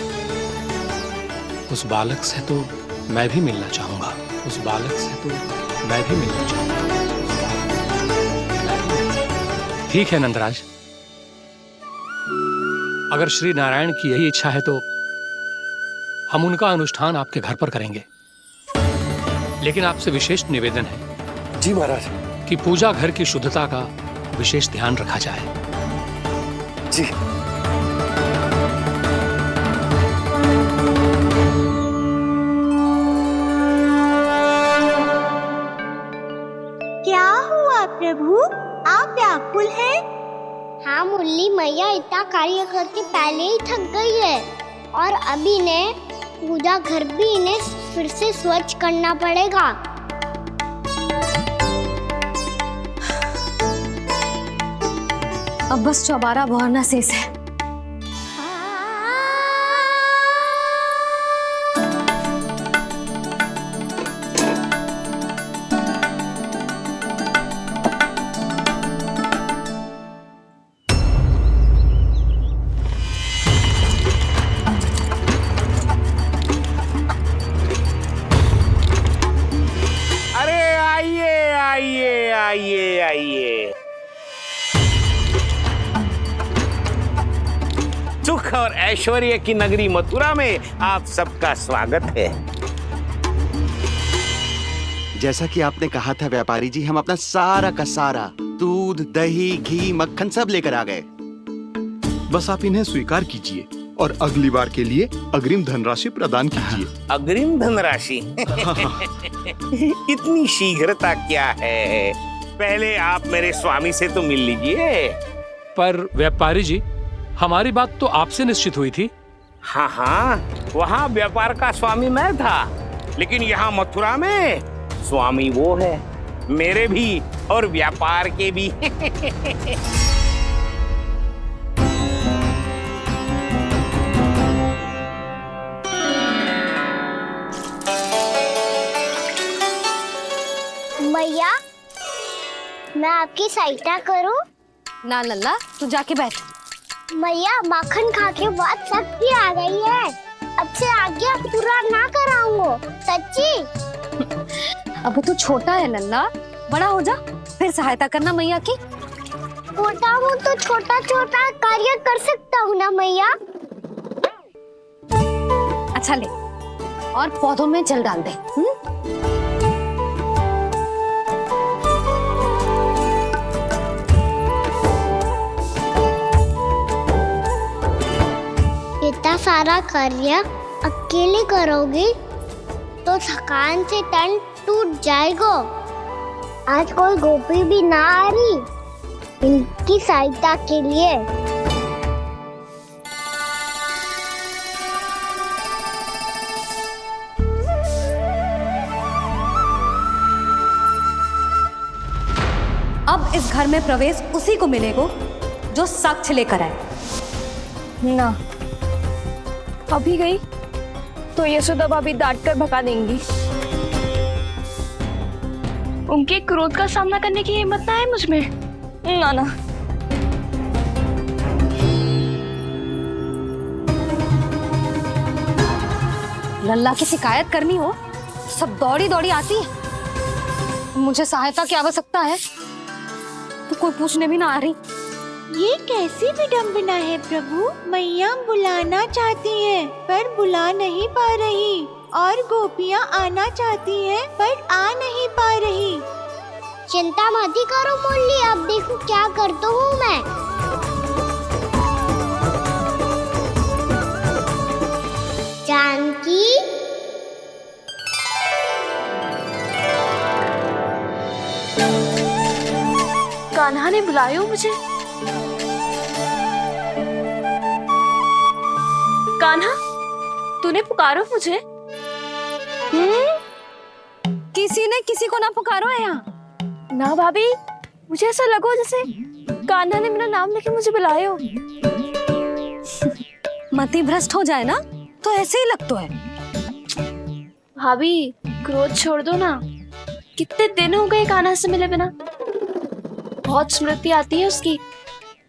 [SPEAKER 15] उस बालक से तो मैं भी मिलना चाहूंगा। उस बालक से तो मैं भी मिलना चाहूंगा। ठीक है नंदराज, अगर श्री नारायण की यही इच्छा है तो हम उनका अनुष्ठान आपके घर पर करेंगे। लेकिन आपसे विशेष निवेदन है।
[SPEAKER 11] जी महाराज।
[SPEAKER 15] कि पूजा घर की शुद्धता का विशेष ध्यान रखा जाए।
[SPEAKER 11] जी।
[SPEAKER 3] क्या हुआ प्रभु, आप व्याकुल हैं? हाँ मुरली मैया इतना कार्य करके पहले ही थक गई है और अभी इन्हें पूजा घर भी इन्हें फिर से स्वच्छ करना पड़ेगा।
[SPEAKER 1] अब बस चौबारा बहाना शेष है।
[SPEAKER 10] आइए। सुख और ऐश्वर्य की नगरी मथुरा में आप सबका स्वागत है।
[SPEAKER 12] जैसा कि आपने कहा था व्यापारी जी, हम अपना सारा का सारा दूध, दही, घी, मक्खन सब लेकर आ गए।
[SPEAKER 14] बस आप इन्हें स्वीकार कीजिए और अगली बार के लिए अग्रिम धनराशि प्रदान कीजिए।
[SPEAKER 10] अग्रिम धनराशि? इतनी शीघ्रता क्या है? पहले आप मेरे स्वामी से तो मिल लीजिए।
[SPEAKER 15] पर व्यापारी जी, हमारी बात तो आपसे निश्चित हुई थी।
[SPEAKER 10] हाँ, वहाँ व्यापार का स्वामी मैं था, लेकिन यहाँ मथुरा में स्वामी वो है, मेरे भी और व्यापार के भी।
[SPEAKER 3] भैया, मैं आपकी सहायता करूं?
[SPEAKER 1] ना लल्ला, तू जाके बैठ।
[SPEAKER 3] भैया, माखन खा के बहुत शक्ति आ गई है। अब से आज्ञा पूरा ना कराऊंगा, सच्ची।
[SPEAKER 1] अब तू छोटा है लल्ला, बड़ा हो जा फिर सहायता करना मैया की।
[SPEAKER 3] छोटा हूँ तो छोटा छोटा कार्य कर सकता हूँ ना मैया।
[SPEAKER 1] अच्छा ले, और पौधों में जल डाल दे।
[SPEAKER 3] इतना सारा कार्य अकेले करोगी तो थकान से तन टूट जाएगा। आज कोई गोपी भी ना आ रही इनकी सहायता के लिए।
[SPEAKER 1] अब इस घर में प्रवेश उसी को मिलेगा जो साक्ष्य लेकर आए।
[SPEAKER 6] ना, अभी गई तो यशोदा भाभी डांट कर भगा देंगी। उनके क्रोध का सामना करने की हिम्मत ना है मुझ में। ना ना।
[SPEAKER 1] लल्ला की शिकायत करनी हो सब दौड़ी दौड़ी आती है। मुझे सहायता की आवश्यकता है तो कोई पूछने भी ना आ रही।
[SPEAKER 9] ये कैसी विडंबना है प्रभु। मैया बुलाना चाहती हैं पर बुला नहीं पा रही, और गोपियाँ आना चाहती हैं पर आ नहीं पा रही।
[SPEAKER 3] चिंता मत ही करो मुरली, अब देखो क्या करता हूँ मैं। जानकी,
[SPEAKER 6] कान्हा ने बुलाया मुझे। कान्हा, तूने पुकारो मुझे।
[SPEAKER 1] किसी ने किसी को ना पुकारो है यहाँ।
[SPEAKER 6] ना भाभी, मुझे ऐसा लगो जैसे कान्हा ने मेरा नाम लेके मुझे बुलाया हो।
[SPEAKER 1] मति भ्रष्ट हो जाए ना तो ऐसे ही लगता है।
[SPEAKER 6] भाभी, क्रोध छोड़ दो ना। कितने दिन हो गए कान्हा से मिले बिना। बहुत स्मृति आती है उसकी।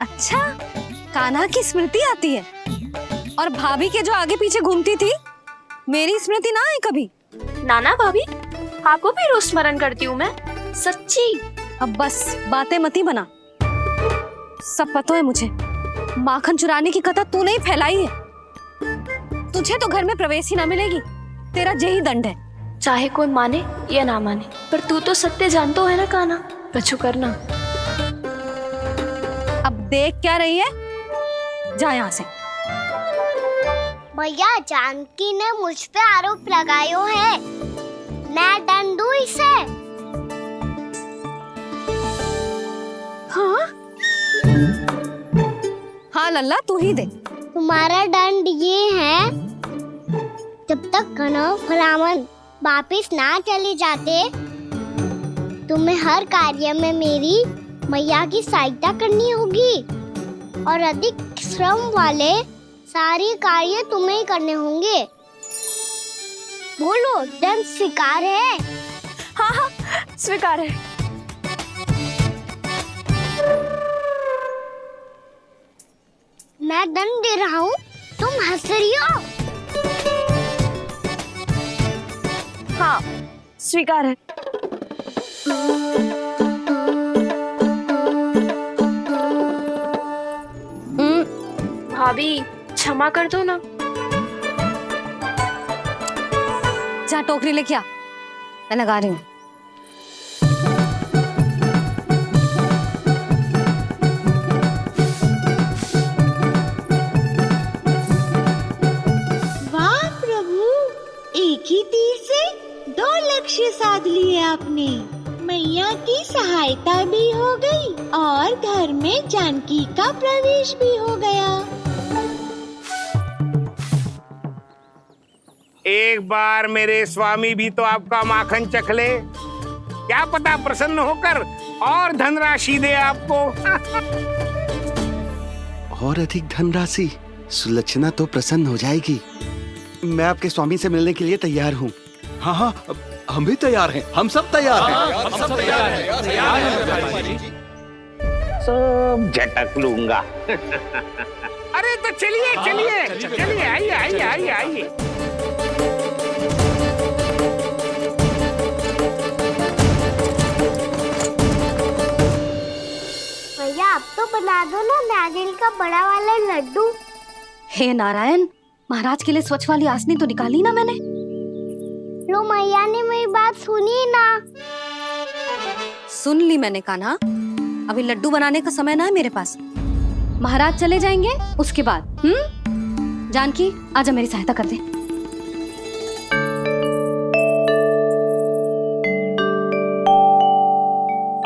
[SPEAKER 1] अच्छा, कान्हा की स्मृति आती है? और भाभी के जो आगे पीछे घूमती थी, मेरी स्मृति ना है कभी?
[SPEAKER 6] नाना भाभी, आपको भी रोज स्मरण करती हूँ मैं, सच्ची।
[SPEAKER 1] अब बस बातें मती बना। सब पता है मुझे। माखन चुराने की कथा तूने ही फैलाई है। तुझे तो घर में प्रवेश ही ना मिलेगी। तेरा यही दंड है।
[SPEAKER 6] चाहे कोई माने या ना माने, पर तू तो सत्य जानतो है ना कान्हा। कछु करना।
[SPEAKER 1] अब देख क्या रही है, जा यहाँ से।
[SPEAKER 3] भैया, जानकी ने मुझ पे आरोप लगायो है, मैं दंड दूं इसे।
[SPEAKER 1] हाँ हाँ लल्ला, तू ही दे।
[SPEAKER 3] तुम्हारा दंड ये है, जब तक कनव ब्राह्मण वापिस ना चले जाते, तुम्हें हर कार्य में मेरी मैया की सहायता करनी होगी, और अधिक श्रम वाले सारे कार्य तुम्हें ही करने होंगे। बोलो, दंड स्वीकार है?
[SPEAKER 6] हाँ हाँ, स्वीकार है।
[SPEAKER 3] मैं दंड दे रहा हूँ, तुम हंस रही हो?
[SPEAKER 6] हाँ, स्वीकार है। भाभी, क्षमा कर दो ना।
[SPEAKER 1] जा टोकरी लेके आ, मैं लगा रही हूँ।
[SPEAKER 9] वाह प्रभु, एक ही तीर से 2 लक्ष्य साध लिए आपने। मैया की सहायता भी हो गई और घर में जानकी का प्रवेश भी हो गया।
[SPEAKER 10] एक बार मेरे स्वामी भी तो आपका माखन चख ले, क्या पता प्रसन्न होकर और धनराशि दे आपको।
[SPEAKER 12] और अधिक धनराशि? सुलक्षणा तो प्रसन्न हो जाएगी। मैं आपके स्वामी से मिलने के लिए तैयार हूँ।
[SPEAKER 14] हाँ हाँ, हम भी तैयार हैं। हम सब तैयार हैं।
[SPEAKER 15] हम सब तैयार हैं।
[SPEAKER 10] सब झटक लूंगा। अरे तो चलिए चलिए चलिए, आइए आइए आइए आइए।
[SPEAKER 3] ला दो ना नारियल का बड़ा वाला लड्डू।
[SPEAKER 1] हे नारायण, महाराज के लिए स्वच्छ वाली आसनी तो निकाली ना मैंने।
[SPEAKER 3] लो मैया ने मेरी बात सुनी ना।
[SPEAKER 1] सुन ली मैंने कान्हा, अभी लड्डू बनाने का समय ना है मेरे पास। महाराज चले जाएंगे उसके बाद। जानकी आजा मेरी सहायता कर दे।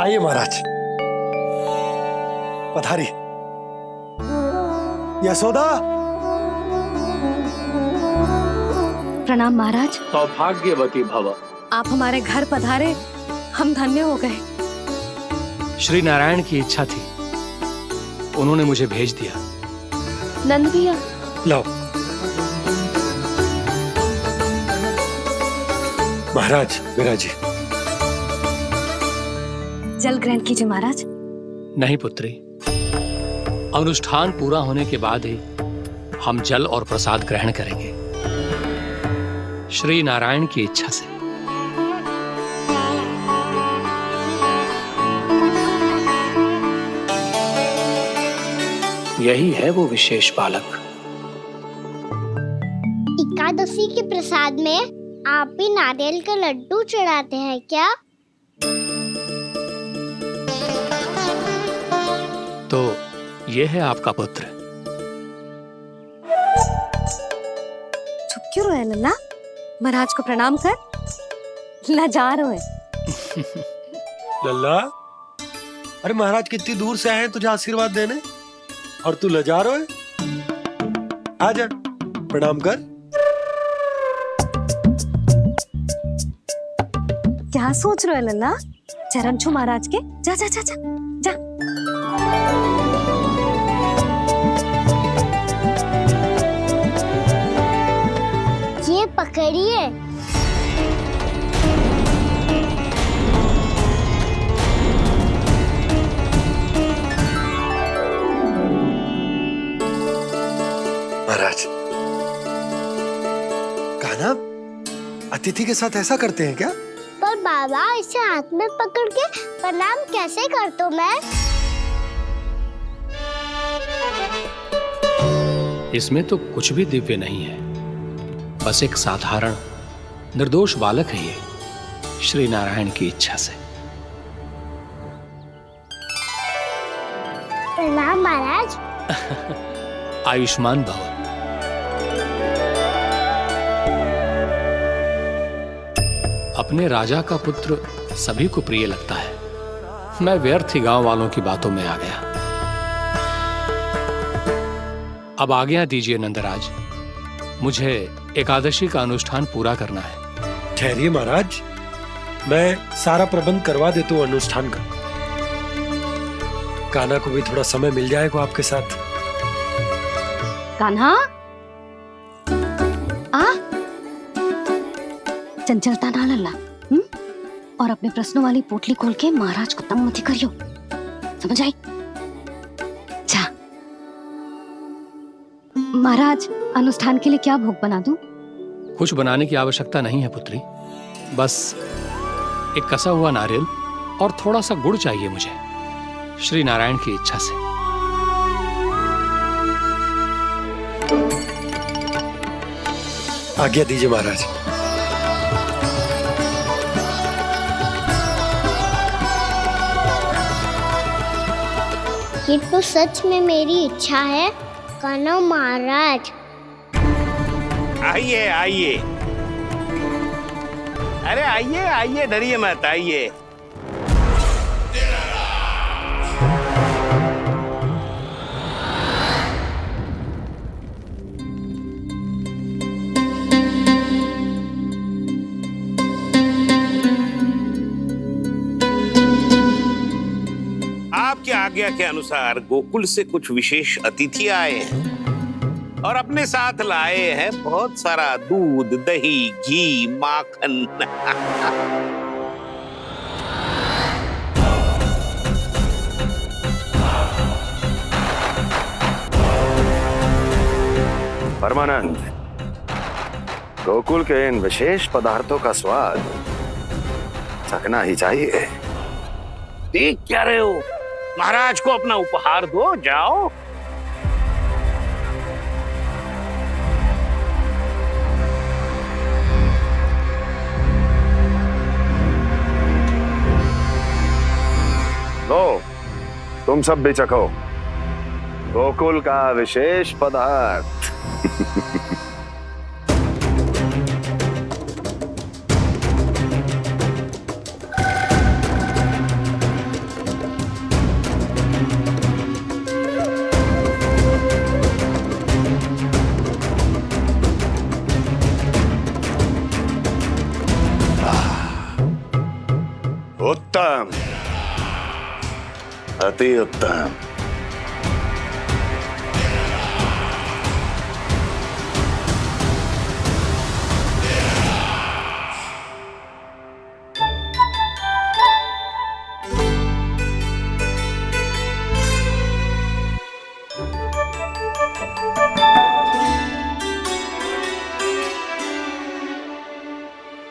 [SPEAKER 11] आइए महाराज, पधारी। यशोदा।
[SPEAKER 1] प्रणाम महाराज।
[SPEAKER 15] सौभाग्यवती भव।
[SPEAKER 1] आप हमारे घर पधारे, हम धन्य हो गए।
[SPEAKER 15] श्री नारायण की इच्छा थी, उन्होंने मुझे भेज दिया।
[SPEAKER 6] नंद भैया
[SPEAKER 11] लाओ। महाराज मेरा जी।
[SPEAKER 1] जल ग्रहण कीजिए महाराज।
[SPEAKER 15] नहीं पुत्री, अनुष्ठान पूरा होने के बाद ही हम जल और प्रसाद ग्रहण करेंगे, श्री नारायण की इच्छा से। यही है वो विशेष बालक।
[SPEAKER 3] एकादशी के प्रसाद में आप भी नारियल का लड्डू चढ़ाते हैं क्या?
[SPEAKER 15] तो ये है आपका पुत्र।
[SPEAKER 1] चुप क्यों रहे लल्ला? महाराज को प्रणाम कर। लाजार हो।
[SPEAKER 11] लल्ला, अरे महाराज कितनी दूर से आए हैं तुझे आशीर्वाद देने, और तू लजार हो? आजा प्रणाम कर।
[SPEAKER 1] क्या सोच रहे हो लल्ला? चरण छू महाराज के। जा जा जा जा जा।
[SPEAKER 3] ये पकड़िए।
[SPEAKER 11] महाराज, कान्हा अतिथि के साथ ऐसा करते हैं क्या?
[SPEAKER 3] पर बाबा, इसे हाथ में पकड़ के प्रणाम कैसे करता हूँ मैं?
[SPEAKER 15] इसमें तो कुछ भी दिव्य नहीं है, बस एक साधारण निर्दोष बालक है ये, श्री नारायण की इच्छा से।
[SPEAKER 3] प्रणाम महाराज।
[SPEAKER 15] आयुष्मान भव। अपने राजा का पुत्र सभी को प्रिय लगता है। मैं व्यर्थ ही गांव वालों की बातों में आ गया। अब आज्ञा दीजिए नंदराज, मुझे एकादशी का अनुष्ठान पूरा करना है।
[SPEAKER 11] ठहरिए महाराज, मैं सारा प्रबंध करवा देता हूँ अनुष्ठान का। कान्हा को भी थोड़ा समय मिल जाएगा आपके साथ।
[SPEAKER 1] कान्हा, आ चंचलता ना लल्ला। और अपने प्रश्नों वाली पोटली खोल के महाराज को तंग मत करियो, समझ आई? जा। महाराज, अनुष्ठान के लिए क्या भोग बना दूं?
[SPEAKER 15] कुछ बनाने की आवश्यकता नहीं है पुत्री, बस एक कसा हुआ नारियल और थोड़ा सा गुड़ चाहिए मुझे, श्री नारायण की इच्छा से।
[SPEAKER 11] आज्ञा दीजिए महाराज।
[SPEAKER 3] ये तो सच में मेरी इच्छा है कान्हा महाराज।
[SPEAKER 10] आइए आइए, अरे आइए आइए, डरिए मत, आइए। आपकी आज्ञा के अनुसार गोकुल से कुछ विशेष अतिथि आए हैं और अपने साथ लाए हैं बहुत सारा दूध, दही, घी, माखन।
[SPEAKER 16] परमानंद, गोकुल के इन विशेष पदार्थों का स्वाद चखना ही चाहिए।
[SPEAKER 10] देख क्या रहे हो? महाराज को अपना उपहार दो, जाओ।
[SPEAKER 16] लो, तुम सब भी चखो गोकुल का विशेष पदार्थ। उत्तम, अति उत्तम।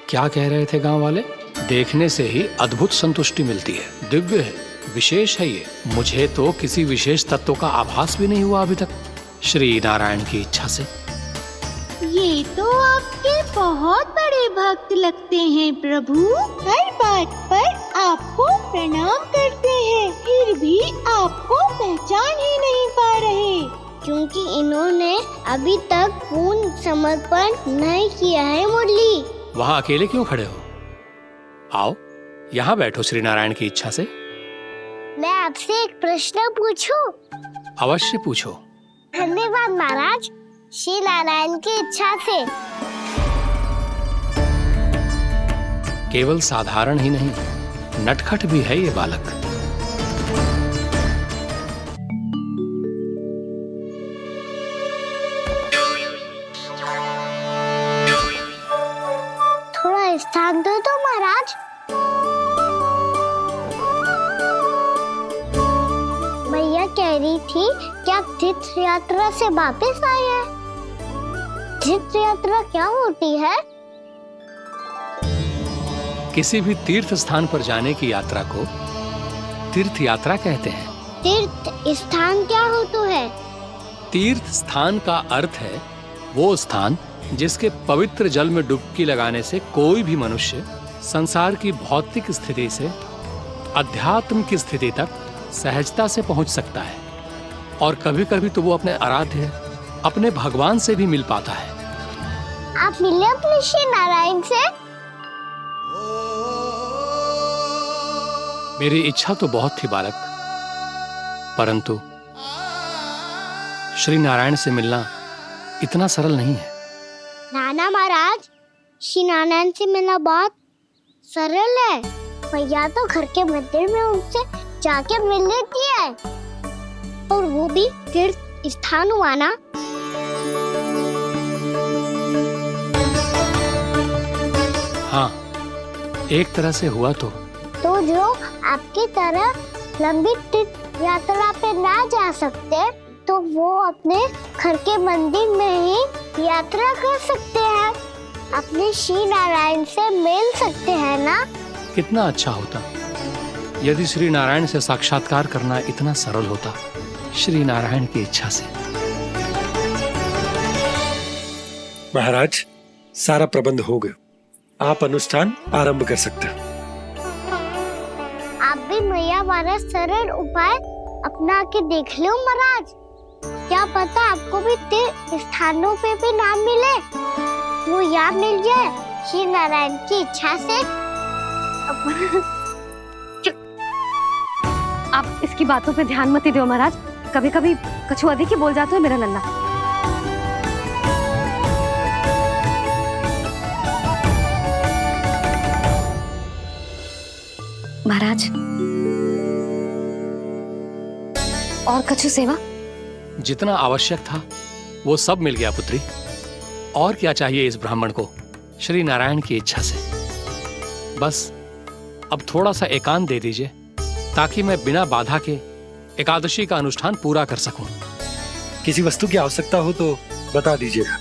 [SPEAKER 15] क्या कह रहे थे गांव वाले? देखने से ही अद्भुत संतुष्टि मिलती है, दिव्य है, विशेष है ये। मुझे तो किसी विशेष तत्व का आभास भी नहीं हुआ अभी तक, श्री नारायण की इच्छा से।
[SPEAKER 9] ये तो आपके बहुत बड़े भक्त लगते हैं प्रभु। हर बात पर आपको प्रणाम करते हैं, फिर भी आपको पहचान ही नहीं पा रहे।
[SPEAKER 3] क्योंकि इन्होंने अभी तक पूर्ण समर्पण नहीं किया है मुरली।
[SPEAKER 15] वहाँ अकेले क्यों खड़े हो? आओ यहाँ बैठो श्री नारायण की इच्छा से।
[SPEAKER 3] मैं आपसे एक प्रश्न पूछूं?
[SPEAKER 15] अवश्य पूछो।
[SPEAKER 3] धन्यवाद महाराज, श्री नारायण की इच्छा से।
[SPEAKER 15] केवल साधारण ही नहीं, नटखट भी है ये बालक।
[SPEAKER 3] थोड़ा स्थान दो तो महाराज। भैया कह रही थी कि आप तीर्थ यात्रा से वापस आए हैं। तीर्थ यात्रा क्या होती है?
[SPEAKER 15] किसी भी तीर्थ स्थान पर जाने की यात्रा को तीर्थ यात्रा कहते हैं।
[SPEAKER 3] तीर्थ स्थान क्या होता है?
[SPEAKER 15] तीर्थ स्थान का अर्थ है वो स्थान जिसके पवित्र जल में डुबकी लगाने से कोई भी मनुष्य संसार की भौतिक स्थिति से अध्यात्म की स्थिति तक सहजता से पहुंच सकता है, और कभी कभी तो वो अपने आराध्य, अपने भगवान से भी मिल पाता है।
[SPEAKER 3] आप मिले अपने श्री नारायण से?
[SPEAKER 15] मेरी इच्छा तो बहुत थी बालक, परंतु श्री नारायण से मिलना इतना सरल नहीं है।
[SPEAKER 3] नाना महाराज, श्री नारायण से मिलना बहुत सरल है। भैया तो घर के मंदिर में उनसे जाके मिल लेती है, और वो भी तीर्थ स्थान हुआ ना।
[SPEAKER 15] हाँ, एक तरह से हुआ तो
[SPEAKER 3] जो आपकी तरह लंबी तीर्थ यात्रा पे ना जा सकते, तो वो अपने घर के मंदिर में ही यात्रा कर सकते हैं, अपने श्री नारायण से मिल सकते हैं ना।
[SPEAKER 15] कितना अच्छा होता यदि श्री नारायण से साक्षात्कार करना इतना सरल होता, श्री नारायण की इच्छा से।
[SPEAKER 11] महाराज, सारा प्रबंध हो गया, आप अनुष्ठान आरंभ कर सकते हैं।
[SPEAKER 3] आप भी मैया वाला सरल उपाय अपना के देख लो महाराज। क्या पता आपको भी तीर्थ स्थानों पे भी नाम मिले, वो यहाँ मिल जाए श्री नारायण की इच्छा से।
[SPEAKER 1] आप इसकी बातों पे ध्यान मत दो महाराज, कभी कभी कछु अधिक ही बोल जाते हो मेरा नन्ना। महाराज, और कछु सेवा?
[SPEAKER 15] जितना आवश्यक था वो सब मिल गया पुत्री। और क्या चाहिए इस ब्राह्मण को श्री नारायण की इच्छा से? बस अब थोड़ा सा एकांत दे दीजिए, ताकि मैं बिना बाधा के एकादशी का अनुष्ठान पूरा कर सकूं।
[SPEAKER 11] किसी वस्तु की आवश्यकता हो तो बता दीजिएगा।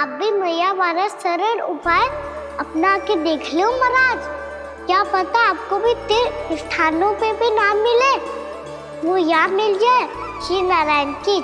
[SPEAKER 3] आप भी मैया वाला सरल उपाय अपना के देख लो महाराज। क्या पता आपको भी तीर्थ स्थानों पे भी नाम मिले, वो यहाँ मिल जाए। श्री नारायण की